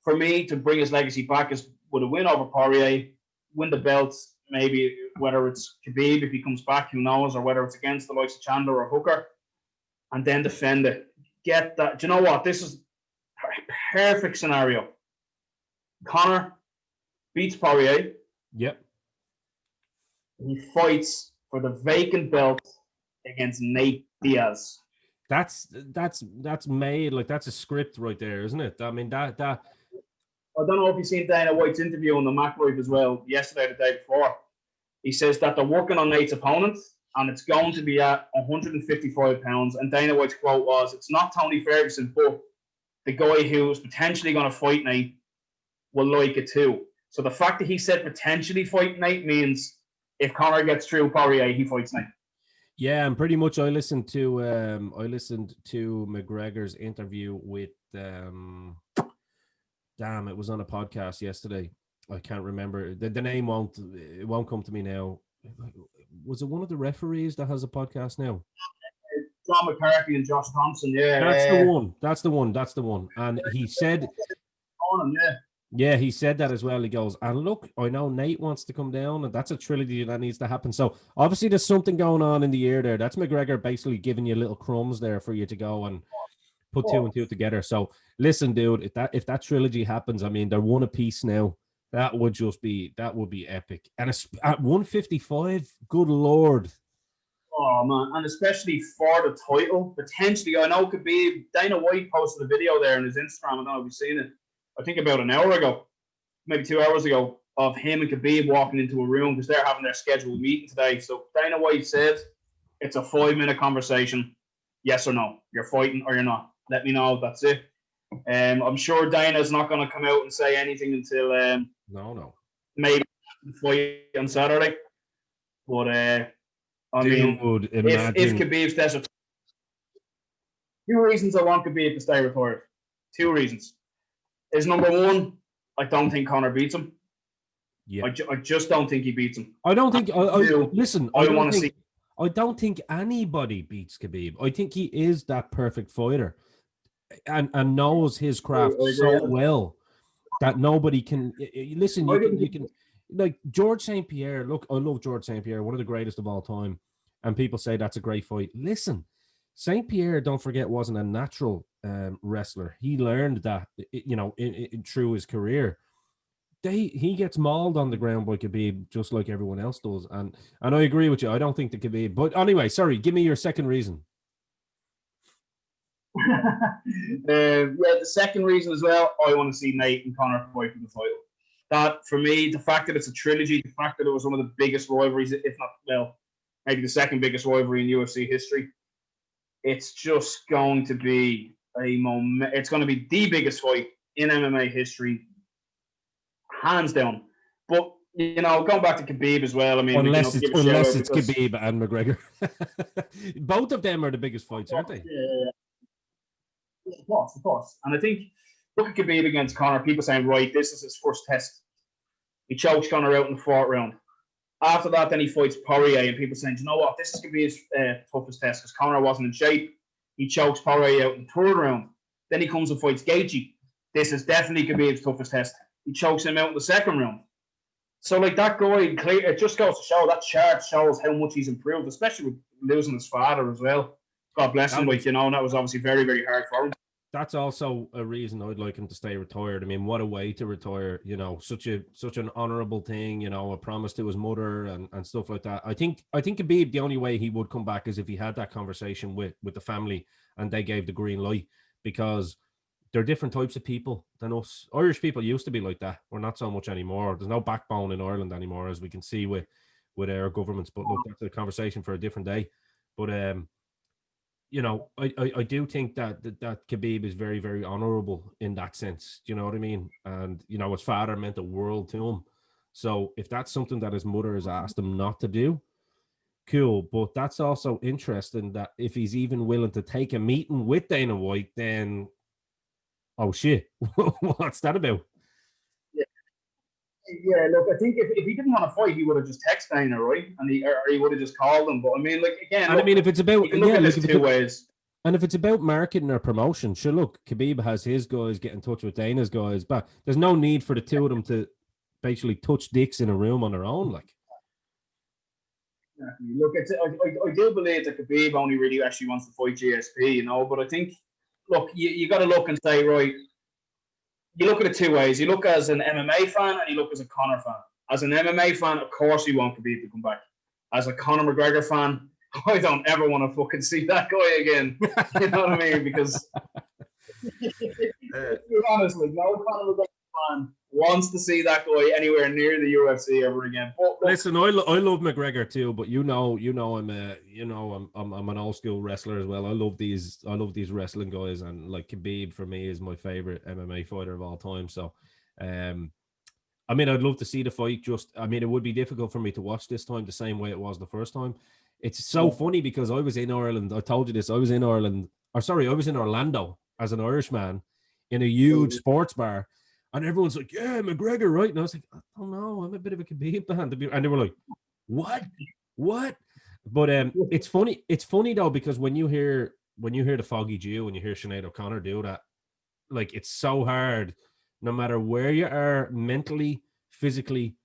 for me to bring his legacy back is with a win over Poirier, win the belts, maybe whether it's Khabib if he comes back, who knows, or whether it's against the likes of Chandler or Hooker, and then defend it. Get that. Do you know what? This is a perfect scenario. Conor beats Poirier. Yep. He fights for the vacant belt against Nate Diaz. That's made like that's a script right there, isn't it? I mean that. I don't know if you've seen Dana White's interview on the McLive as well yesterday, the day before. He says that they're working on Nate's opponent, and it's going to be at 155 pounds. And Dana White's quote was, "It's not Tony Ferguson, but the guy who's potentially going to fight Nate will like it too." So the fact that he said potentially fight Nate means if Conor gets through Poirier, he fights Nate. Yeah, and pretty much I listened to McGregor's interview with it was on a podcast yesterday. I can't remember the name. It won't come to me now. Was it one of the referees that has a podcast now? John McCarthy and Josh Thompson. Yeah, That's the one. And he said, yeah, he said that as well. He goes, and look, I know Nate wants to come down, and that's a trilogy that needs to happen. So obviously there's something going on in the air there. That's McGregor basically giving you little crumbs there for you to go and put two and two together. So listen, dude, if that trilogy happens, I mean, they're one apiece now. That would be epic. And at 155, good Lord. Oh man, and especially for the title, potentially. I know Khabib, Dana White posted a video there on his Instagram. I don't know if you've seen it. I think about an hour ago, maybe 2 hours ago, of him and Khabib walking into a room because they're having their scheduled meeting today. So Dana White said it's a 5-minute conversation. Yes or no. You're fighting or you're not. Let me know. That's it. I'm sure Dana's not going to come out and say anything until no, maybe the fight on Saturday. But if Khabib stays retired, 2 reasons I want Khabib to stay retired. 2 reasons. Is number one, I don't think Conor beats him. Yeah, I just don't think he beats him. I don't think. I don't think anybody beats Khabib. I think he is that perfect fighter, and knows his craft so well that nobody can listen. You can like George St. Pierre. Look, I love George St. Pierre, one of the greatest of all time, and people say that's a great fight. Listen, St. Pierre, don't forget, wasn't a natural wrestler. He learned that, through his career. He gets mauled on the ground by Khabib just like everyone else does. And I agree with you. I don't think the Khabib. But anyway, sorry, give me your second reason. The second reason as well, I want to see Nate and Conor fight for the title. That, for me, the fact that it's a trilogy, the fact that it was one of the biggest rivalries, if not, well, maybe the second biggest rivalry in UFC history, it's just going to be it's going to be the biggest fight in MMA history, hands down. But going back to Khabib as well, I mean, unless it's Khabib and McGregor, both of them are the biggest fights, aren't they? Yeah, of course. And I think look at Khabib against Conor. People saying, right, this is his first test. He chokes Conor out in the 4th round, After that, then he fights Poirier, and people saying, you know what, this is going to be his toughest test because Conor wasn't in shape. He chokes Poirier out in the third round. Then he comes and fights Gaethje. This is definitely going to be his toughest test. He chokes him out in the second round. So, like, that guy, it just goes to show, that chart shows how much he's improved, especially with losing his father as well. God bless him, like, you know, and that was obviously very, very hard for him. That's also a reason I'd like him to stay retired. I mean, what a way to retire, you know, such an honorable thing, you know, a promise to his mother and stuff like that. I think Khabib, the only way he would come back is if he had that conversation with the family and they gave the green light, because they're different types of people than us. Irish people used to be like that. We're not so much anymore. There's no backbone in Ireland anymore, as we can see with our governments. But look, that's a conversation for a different day. But you know, I do think that Khabib is very, very honorable in that sense. Do you know what I mean? And, you know, his father meant the world to him. So if that's something that his mother has asked him not to do, cool. But that's also interesting that if he's even willing to take a meeting with Dana White, then, oh shit, what's that about? Yeah, look, I think if he didn't want to fight, he would have just texted Dana, right? And he would have just called him. But I mean, like, again, and look, I mean, if it's about, you can look at this two ways. And if it's about marketing or promotion, sure, look, Khabib has his guys get in touch with Dana's guys, but there's no need for the two of them to basically touch dicks in a room on their own, like. Exactly. Look, I do believe that Khabib only really actually wants to fight GSP, you know, but I think, look, you got to look and say, right, you look at it two ways. You look as an MMA fan and you look as a Conor fan. As an MMA fan, of course you want Khabib to come back. As a Conor McGregor fan, I don't ever want to fucking see that guy again. You know what I mean? Because honestly, no Conor McGregor fan wants to see that guy anywhere near the UFC ever again. But listen, I love McGregor too, but I'm an old school wrestler as well. I love these wrestling guys, and like Khabib for me is my favorite MMA fighter of all time. So, I mean, I'd love to see the fight. I mean, it would be difficult for me to watch this time the same way it was the first time. It's so funny because I was in Ireland. I told you this. I was in Ireland. I was in Orlando as an Irishman in a huge sports bar. And everyone's like, yeah, McGregor, right? And I was like, I don't know. I'm a bit of a Khabib fan. And they were like, what? But it's funny. It's funny, though, because when you hear the Foggy Jew and you hear Sinead O'Connor do that, like, it's so hard, no matter where you are mentally, physically,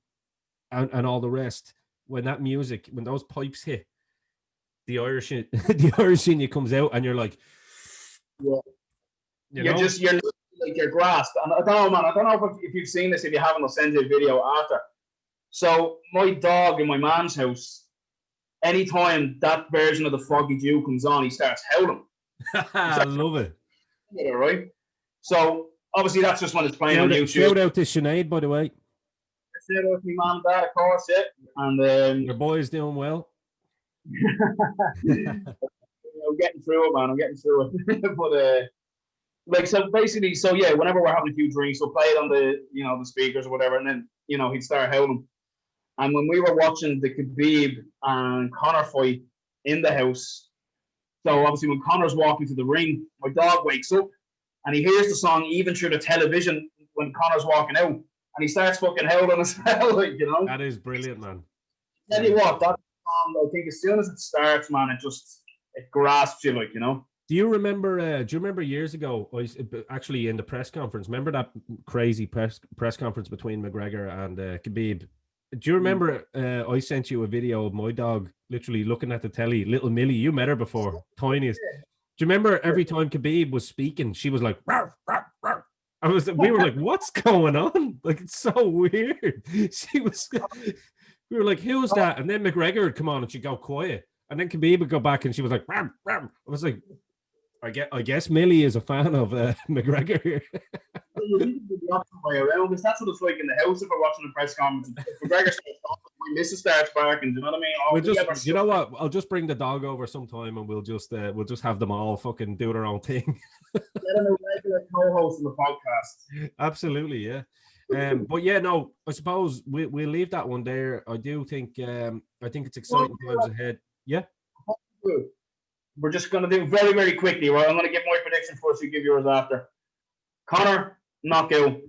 and all the rest. When that music, when those pipes hit, the Irish in you comes out, and you're like, yeah, you're like your grasp. And I don't know, man. I don't know if you've seen this. If you haven't, I'll send you a video after. So my dog in my man's house, anytime that version of the Foggy Jew comes on, he starts howling. I love it. Yeah, right. So obviously that's just when it's playing on YouTube. Shout out to Sinead, by the way. Shout out to my mum and dad, of course, yeah. And your boy's doing well. I'm getting through it, man. I'm getting through it. But like, so basically, so yeah, whenever we're having a few drinks, we'll play it on the, you know, the speakers or whatever, and then, you know, he'd start howling. And when we were watching the Khabib and Conor fight in the house, so obviously when Conor's walking to the ring, my dog wakes up and he hears the song even through the television when Conor's walking out, and he starts fucking howling as well, like, you know. That is brilliant, man. Tell you what, that song, I think as soon as it starts, man, it grasps you, like, you know. Do you remember years ago, actually in the press conference, remember that crazy press conference between McGregor and Khabib? Do you remember I sent you a video of my dog literally looking at the telly, little Millie? You met her before, tiniest. Do you remember every time Khabib was speaking, she was like, rawr, rawr, rawr. We were like, what's going on? Like, it's so weird. We were like, who's that? And then McGregor would come on and she'd go quiet. And then Khabib would go back and she was like, rawr, rawr. I was like, I guess Millie is a fan of McGregor here. You need to do the opposite way around, because that's what it's like in the house if we're watching the press conference. If McGregor starts talking, my missus starts barking. Do you know what I mean? You know what? I'll just bring the dog over sometime, and we'll just have them all fucking do their own thing. Get him a regular co-host of the podcast. Absolutely, yeah. But yeah, no, I suppose we'll leave that one there. I do think it's exciting times ahead. Yeah. We're just going to do very, very quickly. Right? I'm going to give my prediction first. You give yours after. Conor, knockout,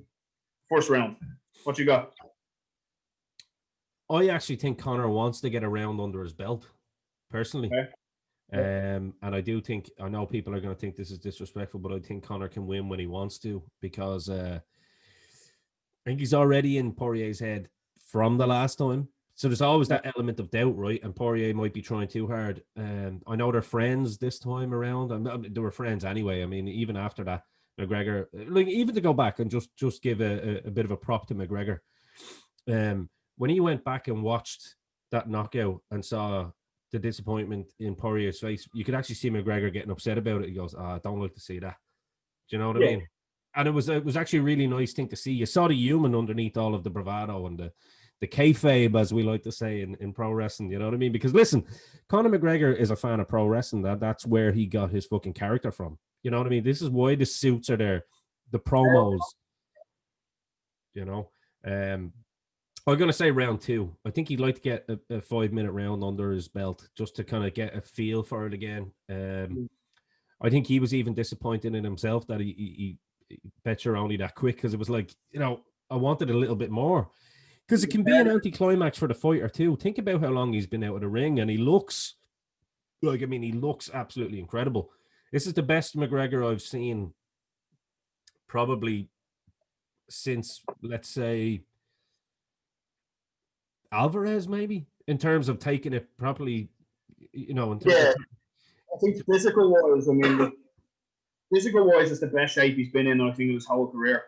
first round. What you got? I actually think Conor wants to get a round under his belt, personally. Okay. And I do think, I know people are going to think this is disrespectful, but I think Conor can win when he wants to, because I think he's already in Poirier's head from the last time. So there's always that element of doubt, right? And Poirier might be trying too hard. I know they're friends this time around. They were friends anyway. I mean, even after that, McGregor, like, even to go back and just give a bit of a prop to McGregor. When he went back and watched that knockout and saw the disappointment in Poirier's face, you could actually see McGregor getting upset about it. He goes, I don't like to see that. Do you know what I mean? And it was actually a really nice thing to see. You saw the human underneath all of the bravado and the kayfabe, as we like to say in pro wrestling. You know what I mean? Because listen, Conor McGregor is a fan of pro wrestling. That's where he got his fucking character from. You know what I mean? This is why the suits are there, the promos. You know, I'm going to say round 2. I think he'd like to get a 5-minute round under his belt just to kind of get a feel for it again. I think he was even disappointed in himself that he bet you're only that quick, because it was like, I wanted a little bit more, because it can be an anticlimax for the fighter too. Think about how long he's been out of the ring, and he looks absolutely incredible. This is the best McGregor I've seen probably since, let's say, Alvarez, maybe, in terms of taking it properly, I think physical-wise, it's the best shape he's been in, I think, in his whole career.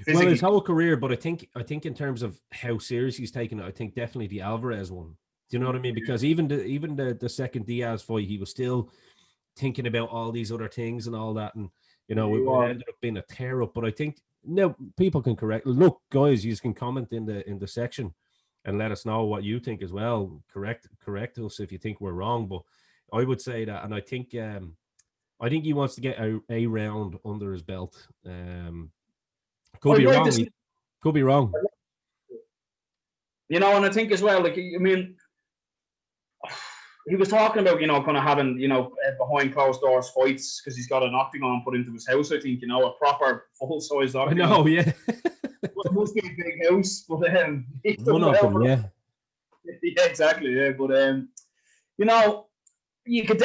Well, his whole career, but I think in terms of how serious he's taken it, I think definitely the Alvarez one. Do you know what I mean? Because even the second Diaz fight, he was still thinking about all these other things and all that, and it ended up being a tear up. But I think people can correct. Look, guys, you can comment in the section and let us know what you think as well. Correct us if you think we're wrong. But I would say that, and I think he wants to get a round under his belt. Could be wrong. Could be wrong. And I think as well, he was talking about, kind of having, behind closed doors fights, because he's got an octagon put into his house, I think, a proper full-size octagon. I know, yeah. Well, it must be a big house, but one of them, yeah. Yeah, exactly, yeah. But you could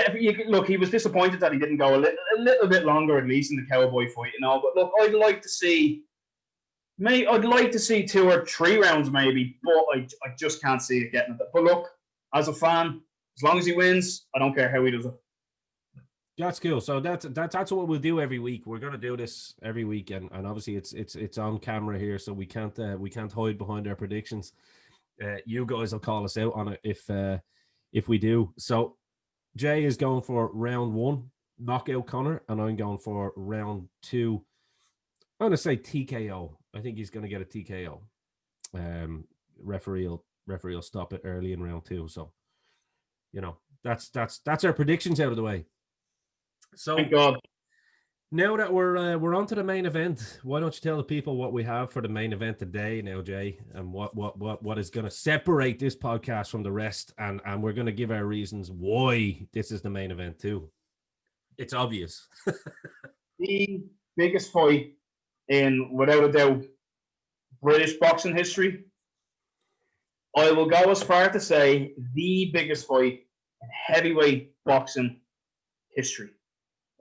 look. He was disappointed that he didn't go a little bit longer, at least, in the cowboy fight, But look, I'd like to see 2 or 3 rounds, maybe, but I just can't see it getting it. But look, as a fan, as long as he wins, I don't care how he does it. That's cool. So that's what we'll do every week. We're gonna do this every week, and obviously it's on camera here, so we can't hide behind our predictions. You guys will call us out on it if we do. So Jay is going for round 1, knockout Conor, and I'm going for round 2. I'm gonna say TKO. I think he's gonna get a TKO. Referee will stop it early in round 2. So that's our predictions out of the way. So thank God. Now that we're on to the main event, why don't you tell the people what we have for the main event today now, Jay, and what is going to separate this podcast from the rest, and we're going to give our reasons why this is the main event too. It's obvious. The biggest fight in, without a doubt, British boxing history. I will go as far to say the biggest fight in heavyweight boxing history.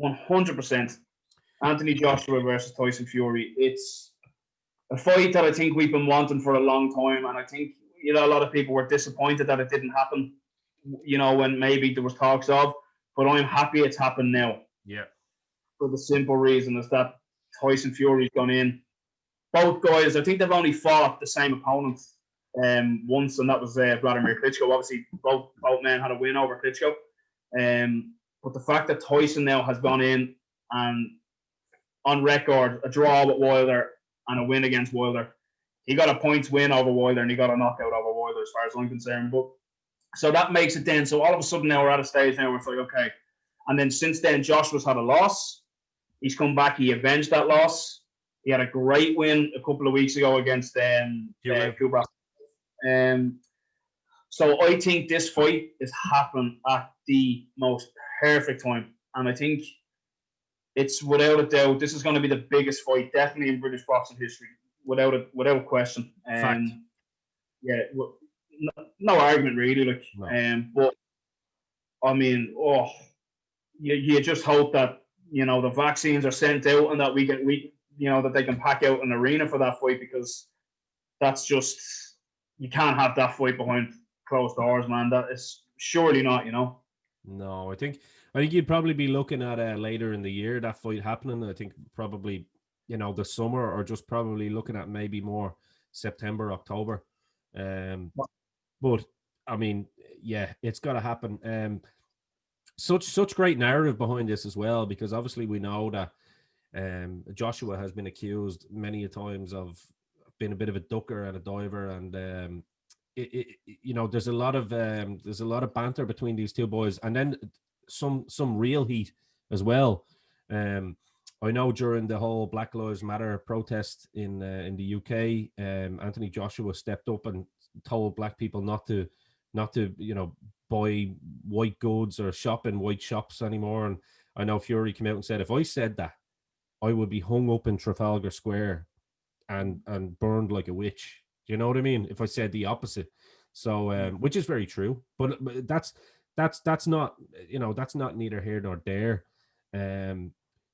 100%. Anthony Joshua versus Tyson Fury. It's a fight that I think we've been wanting for a long time, and I think a lot of people were disappointed that it didn't happen. When maybe there was talks of, but I'm happy it's happened now. Yeah. For the simple reason is that Tyson Fury's gone in. Both guys, I think they've only fought the same opponent once, and that was Vladimir Klitschko. Obviously, both men had a win over Klitschko. But the fact that Tyson now has gone in and on record a draw with Wilder and a win against Wilder, he got a points win over Wilder and he got a knockout over Wilder, as far as I'm concerned. But so that makes it then. So all of a sudden now we're at a stage now where it's like, okay. And then since then, Joshua's had a loss. He's come back. He avenged that loss. He had a great win a couple of weeks ago against Kubra. So I think this fight is happening at the most perfect time. And I think it's without a doubt, this is going to be the biggest fight, definitely in British boxing history, without question. Fact. Yeah, no argument really. Like, No. but I mean, you just hope that the vaccines are sent out and that that they can pack out an arena for that fight, because that's just, you can't have that fight behind closed doors, man. That is surely not. No, I think you'd probably be looking at later in the year that fight happening. I think probably the summer, or just probably looking at maybe more September, October. But I mean, yeah, it's got to happen. Such great narrative behind this as well, because obviously we know that Joshua has been accused many a times of being a bit of a ducker and a diver, and there's a lot of banter between these two boys, and then some real heat as well. I know during the whole Black Lives Matter protest in the UK, Anthony Joshua stepped up and told black people not to buy white goods or shop in white shops anymore. And I know Fury came out and said, if I said that, I would be hung up in Trafalgar Square and burned like a witch. Do you know what I mean? If I said the opposite. So which is very true, but that's not, that's not neither here nor there.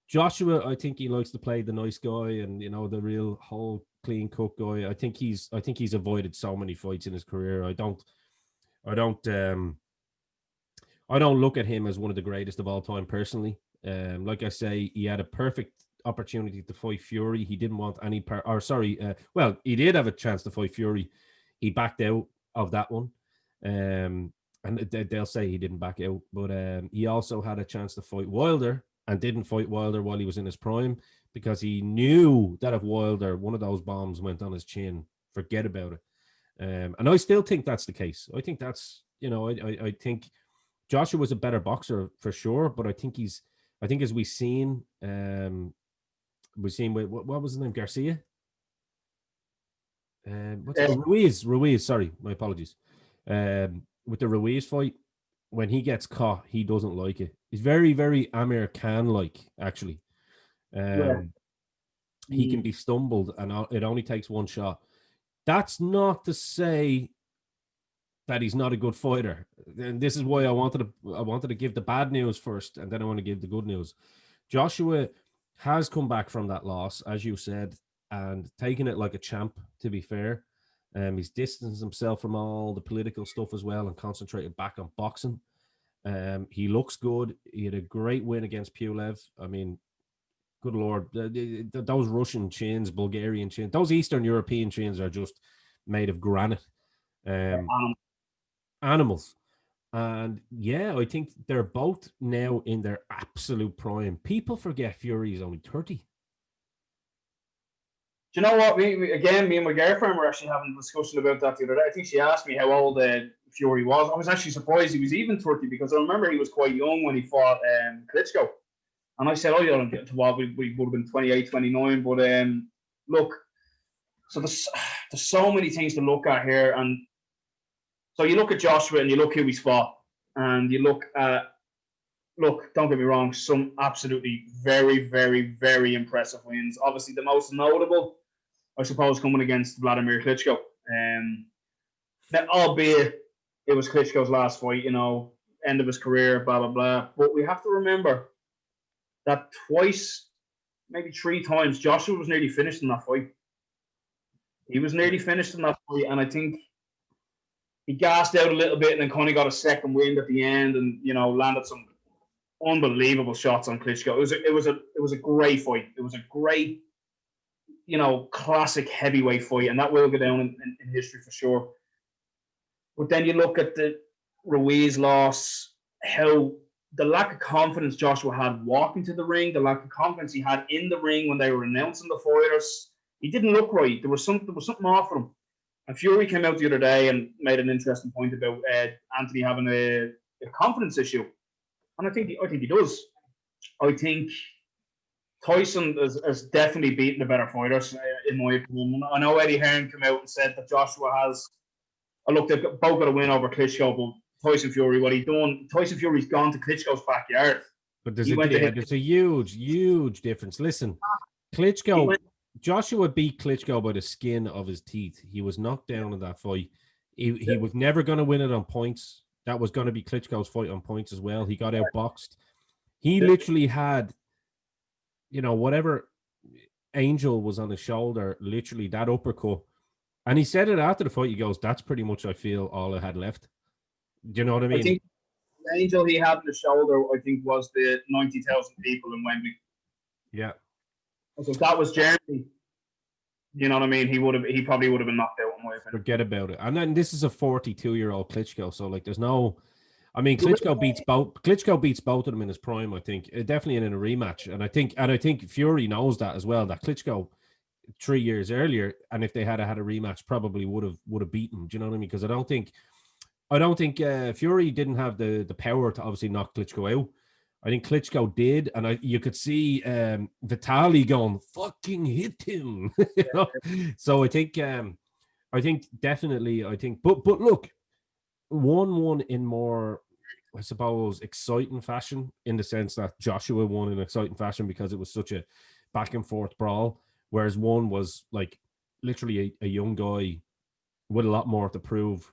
Joshua, I think he likes to play the nice guy and the real whole clean cook guy. I think he's avoided so many fights in his career. I don't look at him as one of the greatest of all time personally. Like I say, he had a perfect opportunity to fight Fury. He didn't want any part, or sorry, well, he did have a chance to fight Fury. He backed out of that one. And they'll say he didn't back out, but he also had a chance to fight Wilder and didn't fight Wilder while he was in his prime, because he knew that if Wilder, one of those bombs went on his chin, forget about it. And I still think that's the case. I think that's, I think Joshua was a better boxer for sure, but I think as we've seen what was his name? Garcia? Ruiz. Sorry, my apologies. With the Ruiz fight, when he gets caught, he doesn't like it. He's very, very Amir Khan-like, actually. He can be stumbled, and it only takes one shot. That's not to say that he's not a good fighter. And this is why I wanted to give the bad news first, and then I want to give the good news. Joshua has come back from that loss, as you said, and taken it like a champ, to be fair. He's distanced himself from all the political stuff as well and concentrated back on boxing. He looks good. He had a great win against Pulev. I mean, good Lord, those Russian chins, Bulgarian chins, those Eastern European chins are just made of granite. Animals. And yeah, I think they're both now in their absolute prime. People forget Fury is only 30. Do you know what? Me and my girlfriend were actually having a discussion about that the other day. I think she asked me how old Fury was. I was actually surprised he was even 30, because I remember he was quite young when he fought Klitschko. And I said, don't get to what we would have been 28, 29. But look, so there's so many things to look at here. And so you look at Joshua and you look who he's fought, and you look, don't get me wrong, some absolutely very, very, very impressive wins. Obviously, the most notable, I suppose, coming against Vladimir Klitschko. Albeit it was Klitschko's last fight, end of his career, blah, blah, blah. But we have to remember that twice, maybe 3 times, Joshua was nearly finished in that fight. He was nearly finished in that fight, and I think he gassed out a little bit and then kind of got a second wind at the end, and landed some unbelievable shots on Klitschko. It was a great fight. It was a great, classic heavyweight fight, and that will go down in history for sure. But then you look at the Ruiz loss, how the lack of confidence Joshua had walking to the ring, the lack of confidence he had in the ring when they were announcing the fighters. He didn't look right. There was something off with him. And Fury came out the other day and made an interesting point about Anthony having a confidence issue. And I think he does. I think Tyson has definitely beaten the better fighters, in my opinion. I know Eddie Hearn came out and said that Joshua has. I looked at both got a win over Klitschko, but Tyson Fury, what he's done, Tyson Fury's gone to Klitschko's backyard. But there's a huge, huge difference. Listen, Joshua beat Klitschko by the skin of his teeth. He was knocked down in that fight. He was never going to win it on points. That was going to be Klitschko's fight on points as well. He got outboxed. He literally had, whatever angel was on his shoulder, literally that uppercut. And he said it after the fight. He goes, "That's pretty much, I feel, all I had left." Do you know what I mean? I think the angel he had on the shoulder, I think, was the 90,000 people in Wembley. Yeah. So if that was Germany, you know what I mean? He probably would have been knocked out in my opinion. Forget about it. And then this is a 42-year-old Klitschko, so like, there's no. I mean, Klitschko beats both of them in his prime. I think definitely in a rematch, and I think Fury knows that as well. That Klitschko 3 years earlier, and if they had a rematch, probably would have beaten. Do you know what I mean? Because I don't think Fury didn't have the power to obviously knock Klitschko out. I think Klitschko did, and you could see Vitaly going, "Fucking hit him." So I think definitely, but look, 1-1 in more, I suppose, exciting fashion, in the sense that Joshua won in exciting fashion because it was such a back and forth brawl, whereas one was like literally a young guy with a lot more to prove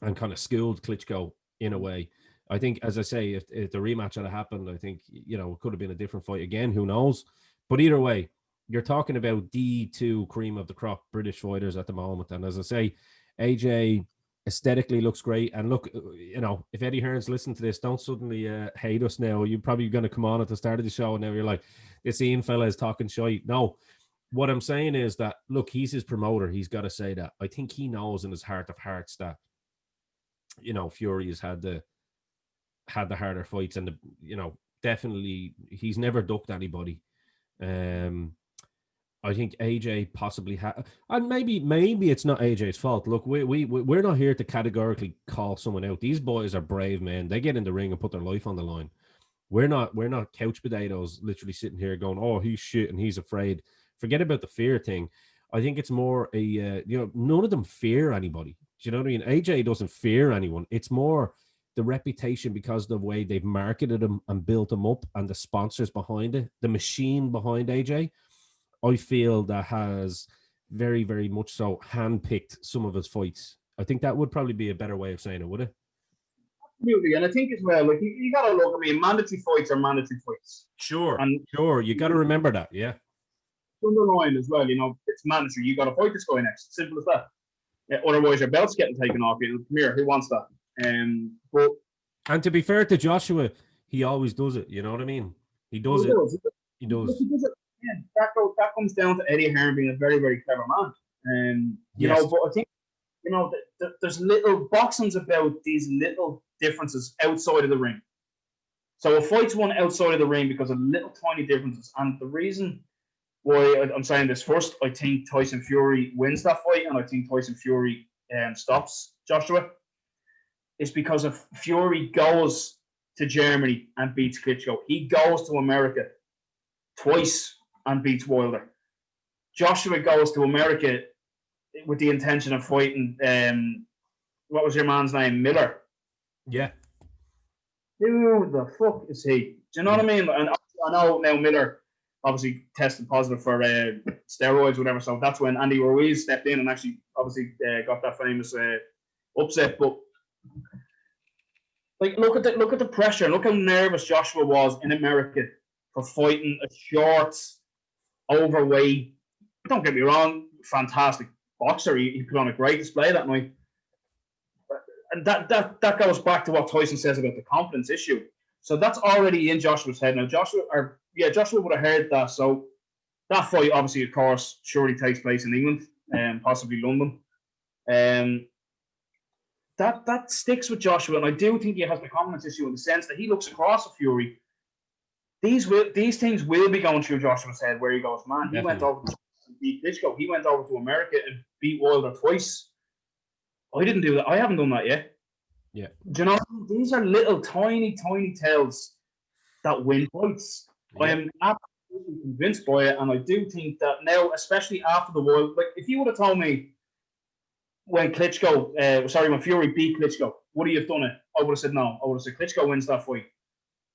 and kind of schooled Klitschko in a way. I think, as I say, if the rematch had happened, I think, it could have been a different fight again. Who knows? But either way, you're talking about the two cream of the crop British fighters at the moment. And as I say, AJ aesthetically looks great. And look, if Eddie Hearn's listening to this, don't suddenly hate us now. You're probably going to come on at the start of the show and now you're like, this Ian fella is talking shite. No, what I'm saying is that, look, he's his promoter. He's got to say that. I think he knows in his heart of hearts that, Fury has had the harder fights, and definitely he's never ducked anybody. I think AJ possibly had, and maybe it's not AJ's fault. Look, we're not here to categorically call someone out. These boys are brave men. They get in the ring and put their life on the line. We're not couch potatoes, literally sitting here going, "Oh, he's shit and he's afraid." Forget about the fear thing. I think it's more a none of them fear anybody. Do you know what I mean? AJ doesn't fear anyone. It's more the reputation because of the way they've marketed him and built him up, and the sponsors behind it, the machine behind AJ. I feel that has very, very much so handpicked some of his fights. I think that would probably be a better way of saying it, would it? Absolutely, and I think as well, like you got to look. I mean, mandatory fights are mandatory fights. Sure, and sure, you got to remember that. Yeah. Underline as well, it's mandatory. You got to fight this guy next. Simple as that. Otherwise, your belt's getting taken off you. Come here, who wants that? But and to be fair to Joshua, he always does it. You know what I mean? He does it. He does. Yeah, that comes down to Eddie Hearn being a very, very clever man. Yes. But I think there's little boxing's about these little differences outside of the ring. So a fight's won outside of the ring because of little tiny differences, and the reason why I'm saying this first, I think Tyson Fury wins that fight, and I think Tyson Fury stops Joshua, is because if Fury goes to Germany and beats Klitschko, he goes to America twice and beats Wilder. Joshua goes to America with the intention of fighting, what was your man's name? Miller. Yeah. Who the fuck is he? Do you know what I mean? And I know now Miller obviously tested positive for steroids, whatever. So that's when Andy Ruiz stepped in and actually obviously got that famous upset. But like, look at the pressure. Look how nervous Joshua was in America for fighting a short, overweight. Don't get me wrong, fantastic boxer. He put on a great display that night. And that goes back to what Tyson says about the confidence issue. So that's already in Joshua's head now. Joshua would have heard that. So that fight, obviously, of course, surely takes place in England and possibly London. That sticks with Joshua, and I do think he has the confidence issue in the sense that he looks across at Fury. These things will be going through Joshua's head, where he goes, man, he went over to beat Klitschko. He went over to America and beat Wilder twice. I didn't do that. I haven't done that yet. Yeah. Do you know, these are little tiny tells that win fights. Yeah. I am absolutely convinced by it, and I do think that now, especially after the World, like if you would have told me when Fury beat Klitschko, would he have done it? I would have said no. I would have said Klitschko wins that fight.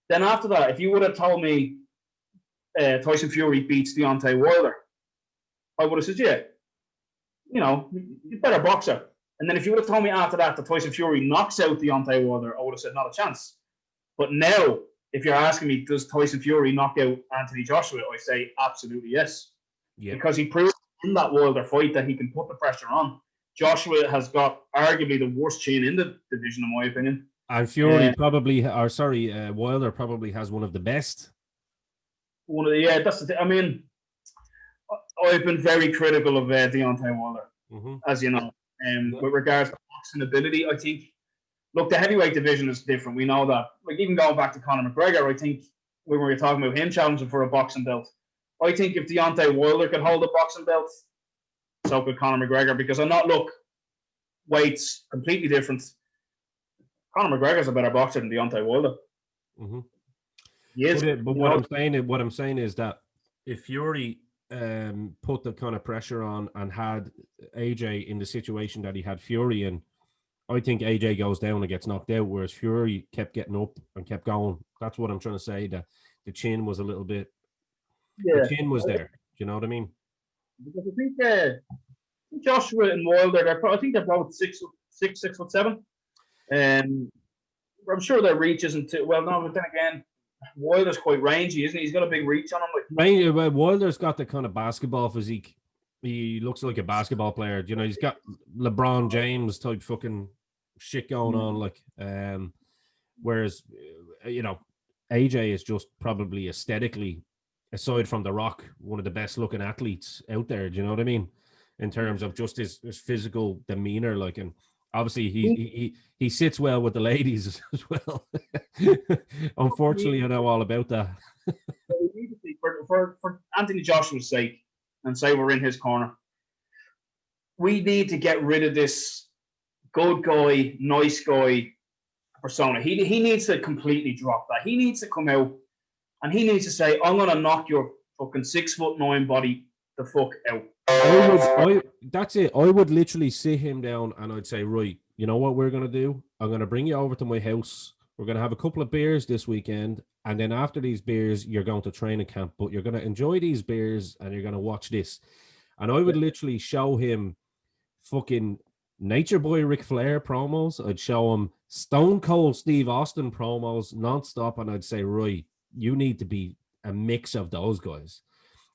Then after that, if you would have told me Tyson Fury beats Deontay Wilder, I would have said, yeah, you're a better boxer. And then if you would have told me after that Tyson Fury knocks out Deontay Wilder, I would have said not a chance. But now, if you're asking me, does Tyson Fury knock out Anthony Joshua? I say absolutely yes. Yeah. Because he proved in that Wilder fight that he can put the pressure on. Joshua has got arguably the worst chin in the division, in my opinion. And Fury Wilder probably has one of the best. That's the thing. I mean, I've been very critical of Deontay Wilder, as you know. With regards to boxing ability, I think, look, the heavyweight division is different. We know that. Like, even going back to Conor McGregor, I think when we were talking about him challenging for a boxing belt, I think if Deontay Wilder could hold a boxing belt, so could Conor McGregor, because weight's completely different. Conor McGregor's a better boxer than Deontay Wilder. Mm-hmm. Yes, but what I'm saying is that if Fury put the kind of pressure on and had AJ in the situation that he had Fury in, I think AJ goes down and gets knocked out, whereas Fury kept getting up and kept going. That's what I'm trying to say. That the chin was a little bit. Yeah, the chin was there. Do you know what I mean? Because I think Joshua and Wilder, I think they're both 6'7". I'm sure their reach isn't too well. No, but then again, Wilder's quite rangy, isn't he? He's got a big reach on him. Wilder's got the kind of basketball physique. He looks like a basketball player. You know, he's got LeBron James type fucking shit going on. Whereas, AJ is just probably aesthetically, aside from The Rock, one of the best looking athletes out there. Do you know what I mean? In terms of just his physical demeanor, and obviously he sits well with the ladies as well. Unfortunately, I know all about that. For Anthony Joshua's sake, and say we're in his corner, we need to get rid of this good guy, nice guy persona. He needs to completely drop that. He needs to come out and he needs to say, I'm going to knock your fucking 6'9" body the fuck out. That's it. I would literally sit him down and I'd say, right, you know what we're going to do? I'm going to bring you over to my house. We're going to have a couple of beers this weekend. And then after these beers, you're going to training camp. But you're going to enjoy these beers and you're going to watch this. And I would literally show him fucking Nature Boy Ric Flair promos. I'd show him Stone Cold Steve Austin promos nonstop. And I'd say, right, you need to be a mix of those guys.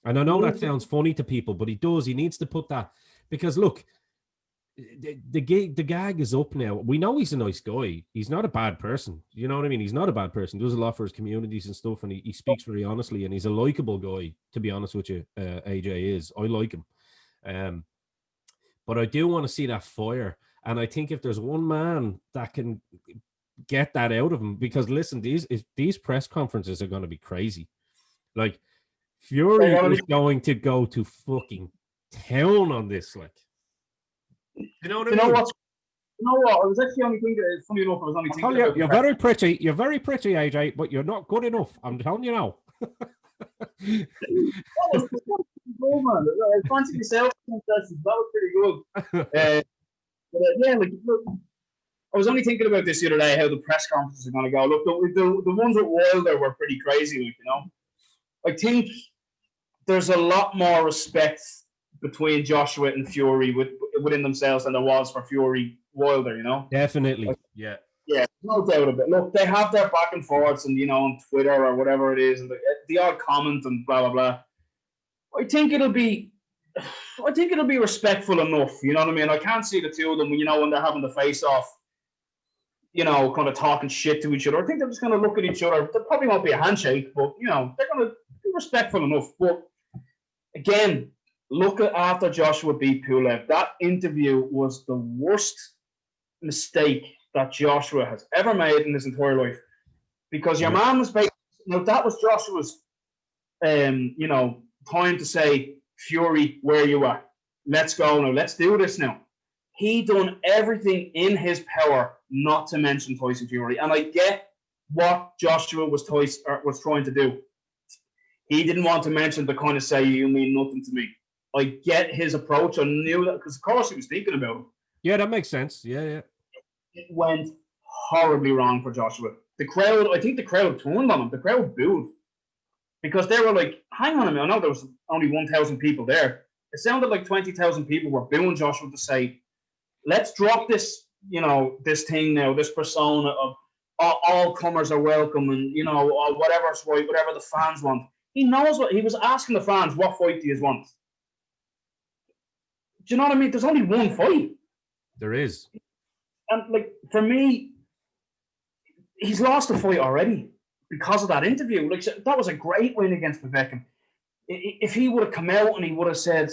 And I know that sounds funny to people, but he does. He needs to put that, because look, the gag is up now. We know he's a nice guy. He's not a bad person. You know what I mean? He's not a bad person. He does a lot for his communities and stuff, and he speaks very honestly, and he's a likable guy, to be honest with you. AJ is. I like him. But I do want to see that fire. And I think if there's one man that can get that out of him, because listen, these press conferences are going to be crazy. Like, Fury is going to go to fucking town on this, You know what I mean? You know what? I was actually only thinking. Funny enough, I was only thinking. You're very pretty. You're very pretty, AJ, but you're not good enough. I'm telling you now. Man. I fancy myself. That was pretty good. Look, I was only thinking about this the other day, how the press conferences are going to go. Look, the ones with Wilder were pretty crazy, I think there's a lot more respect between Joshua and Fury within themselves than there was for Fury Wilder, Definitely. Yeah, no doubt about it. Look, they have their back and forths and, on Twitter or whatever it is, and the odd comment and blah, blah, blah. I think it'll be respectful enough, you know what I mean? I can't see the two of them, when they're having the face-off, kind of talking shit to each other. I think they're just going to look at each other. There probably won't be a handshake, but, they're going to be respectful enough. But, again, look at after Joshua beat Pulev. That interview was the worst mistake that Joshua has ever made in his entire life. Because your man was basically, that was Joshua's, time to say, Fury, where you at? Let's go now. Let's do this now. He done everything in his power not to mention Tyson Fury. And I get what Joshua was trying to do. He didn't want to mention the kind of say, you mean nothing to me. I get his approach. I knew that because, of course, he was thinking about him. Yeah, that makes sense. Yeah. It went horribly wrong for Joshua. I think the crowd turned on him. The crowd booed because they were like, hang on a minute. I know there was only 1,000 people there. It sounded like 20,000 people were booing Joshua to say, let's drop this, this thing now, this persona of all comers are welcome and, whatever's right, whatever the fans want. He knows what he was asking the fans, what fight do you want? Do you know what I mean? There's only one fight. There is. And, like, for me, he's lost the fight already because of that interview. Like, that was a great win against Povetkin. If he would have come out and he would have said,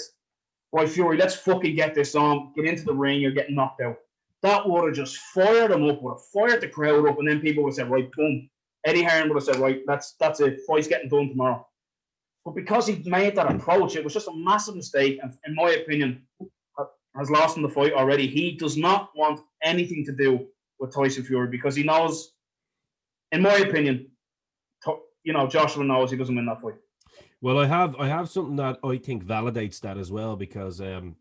right, Fury, let's fucking get this on, get into the ring, you're getting knocked out. That would have just fired him up, would have fired the crowd up, and then people would have said, right, boom. Eddie Hearn would have said, right, that's it. Fight's getting done tomorrow. But because he made that approach, it was just a massive mistake, and in my opinion, has lost him the fight already. He does not want anything to do with Tyson Fury because he knows, in my opinion, Joshua knows he doesn't win that fight. Well, I have something that I think validates that as well because, in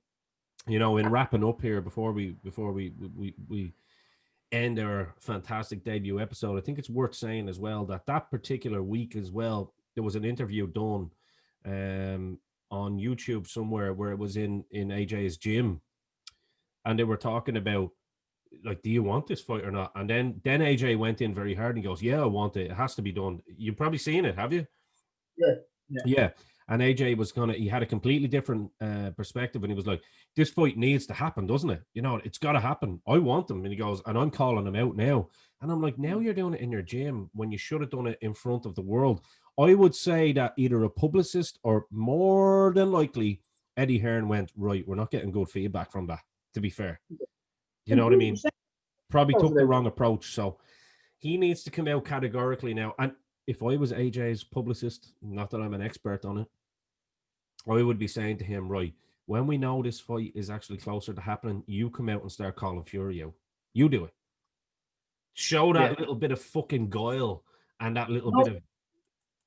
wrapping up here before we end our fantastic debut episode, I think it's worth saying as well that particular week as well, there was an interview done on YouTube somewhere where it was in AJ's gym, and they were talking about, like, do you want this fight or not? And then AJ went in very hard and goes, yeah, I want it. It has to be done. You've probably seen it, have you? Yeah. And AJ was he had a completely different perspective, and he was like, this fight needs to happen, doesn't it? It's got to happen. I want them. And he goes, and I'm calling him out now. And I'm like, now you're doing it in your gym when you should have done it in front of the world. I would say that either a publicist or more than likely Eddie Hearn went, right, we're not getting good feedback from that, to be fair. You know what I mean? Probably took the wrong approach. So he needs to come out categorically now. And if I was AJ's publicist, not that I'm an expert on it, I would be saying to him, right, when we know this fight is actually closer to happening, you come out and start calling Fury out. You do it. Show that little bit of fucking guile and that little bit of...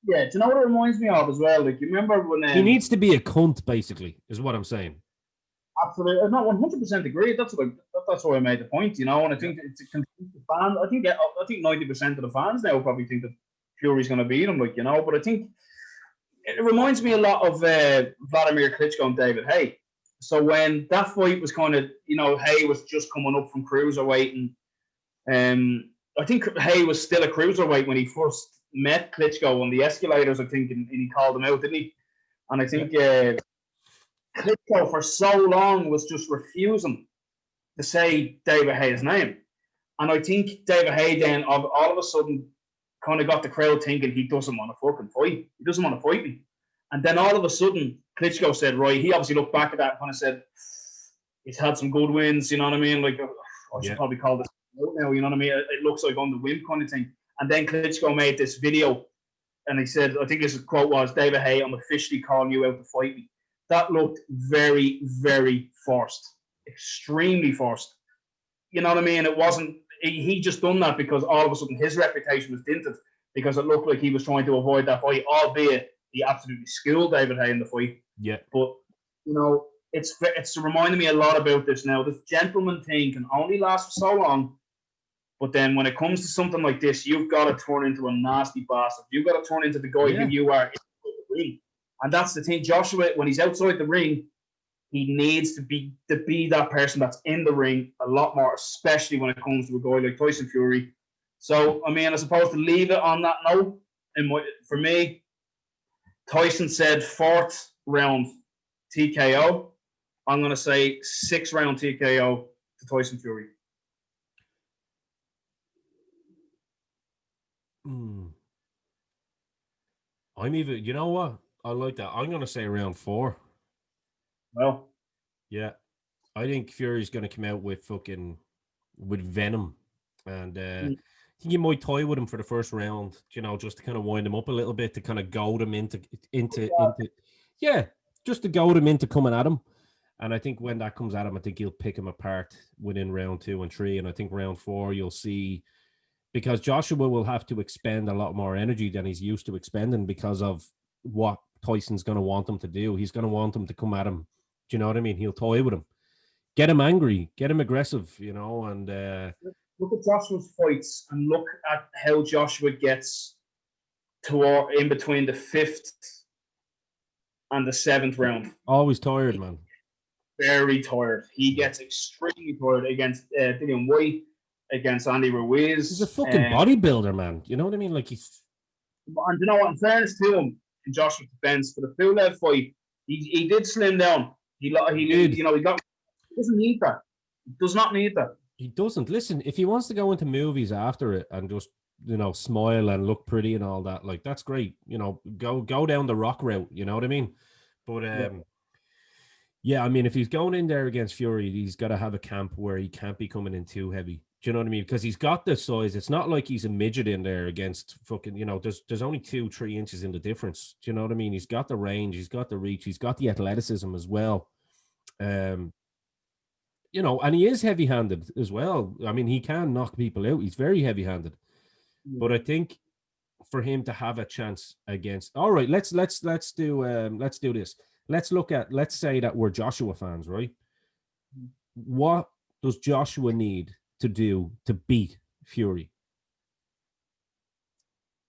Yeah, do you know what it reminds me of as well? Like, you remember when... he needs to be a cunt, basically, is what I'm saying. Absolutely. I'm not 100% agree. That's why I made the point, and I think it's a confused fan. I think 90% of the fans now probably think that Fury's going to beat him, but I think it reminds me a lot of Vladimir Klitschko and David Haye. So when that fight was kind of, Haye was just coming up from cruiserweight, and I think Haye was still a cruiserweight when he first met Klitschko on the escalators, I think, and he called him out, didn't he? And I think Klitschko for so long was just refusing to say David Haye's name. And I think David Haye then all of a sudden kind of got the crowd thinking he doesn't want to fucking fight. He doesn't want to fight me. And then all of a sudden, Klitschko said, right, he obviously looked back at that and kind of said, he's had some good wins, you know what I mean? Like, I should probably call this out now, you know what I mean? It looks like on the whim kind of thing. And then Klitschko made this video and he said, I think his quote was, David Haye, I'm officially calling you out to fight me. That looked very, very forced. Extremely forced. You know what I mean? It wasn't... He just done that because all of a sudden his reputation was dented because it looked like he was trying to avoid that fight, albeit he absolutely schooled David Haye in the fight. Yeah. But, it's reminding me a lot about this now. This gentleman thing can only last for so long, but then when it comes to something like this, you've got to turn into a nasty bastard. You've got to turn into the guy who you are in the ring. And that's the thing. Joshua, when he's outside the ring, he needs to be that person that's in the ring a lot more, especially when it comes to a guy like Tyson Fury. So, I mean, I suppose to leave it on that note, for me, Tyson said 4th round TKO. I'm going to say 6th round TKO to Tyson Fury. You know what? I like that. I'm going to say round 4. Well, yeah, I think Fury's going to come out with venom, and I think you might toy with him for the first round, just to kind of wind him up a little bit, to kind of goad him into just to goad him into coming at him. And I think when that comes at him, I think he'll pick him apart within round 2 and 3, and I think round 4 you'll see, because Joshua will have to expend a lot more energy than he's used to expending because of what Tyson's going to want him to do. He's going to want him to come at him. Do you know what I mean? He'll toy with him, get him angry, get him aggressive, and look at Joshua's fights and look at how Joshua gets in between the 5th and the 7th round. Always tired, man. very tired. He gets extremely tired against Dillian White, against Andy Ruiz. He's a fucking bodybuilder, man. You know what I mean? Like he's. And you know what? In fairness to him, in Joshua's defense, for the full-out fight, he did slim down. He Did. you know, he doesn't need that. He does not need that. He doesn't. Listen, if he wants to go into movies after it and just, smile and look pretty and all that, like, that's great. Go down the Rock route. You know what I mean? But yeah, I mean, if he's going in there against Fury, he's got to have a camp where he can't be coming in too heavy. Do you know what I mean? Because he's got the size. It's not like he's a midget in there against fucking, there's only 2-3 inches in the difference. Do you know what I mean? He's got the range, he's got the reach, he's got the athleticism as well. And he is heavy-handed as well. I mean, he can knock people out. He's very heavy-handed. Yeah. But I think for him to have a chance against, all right, let's do this. Let's say that we're Joshua fans, right? What does Joshua need to do to beat Fury?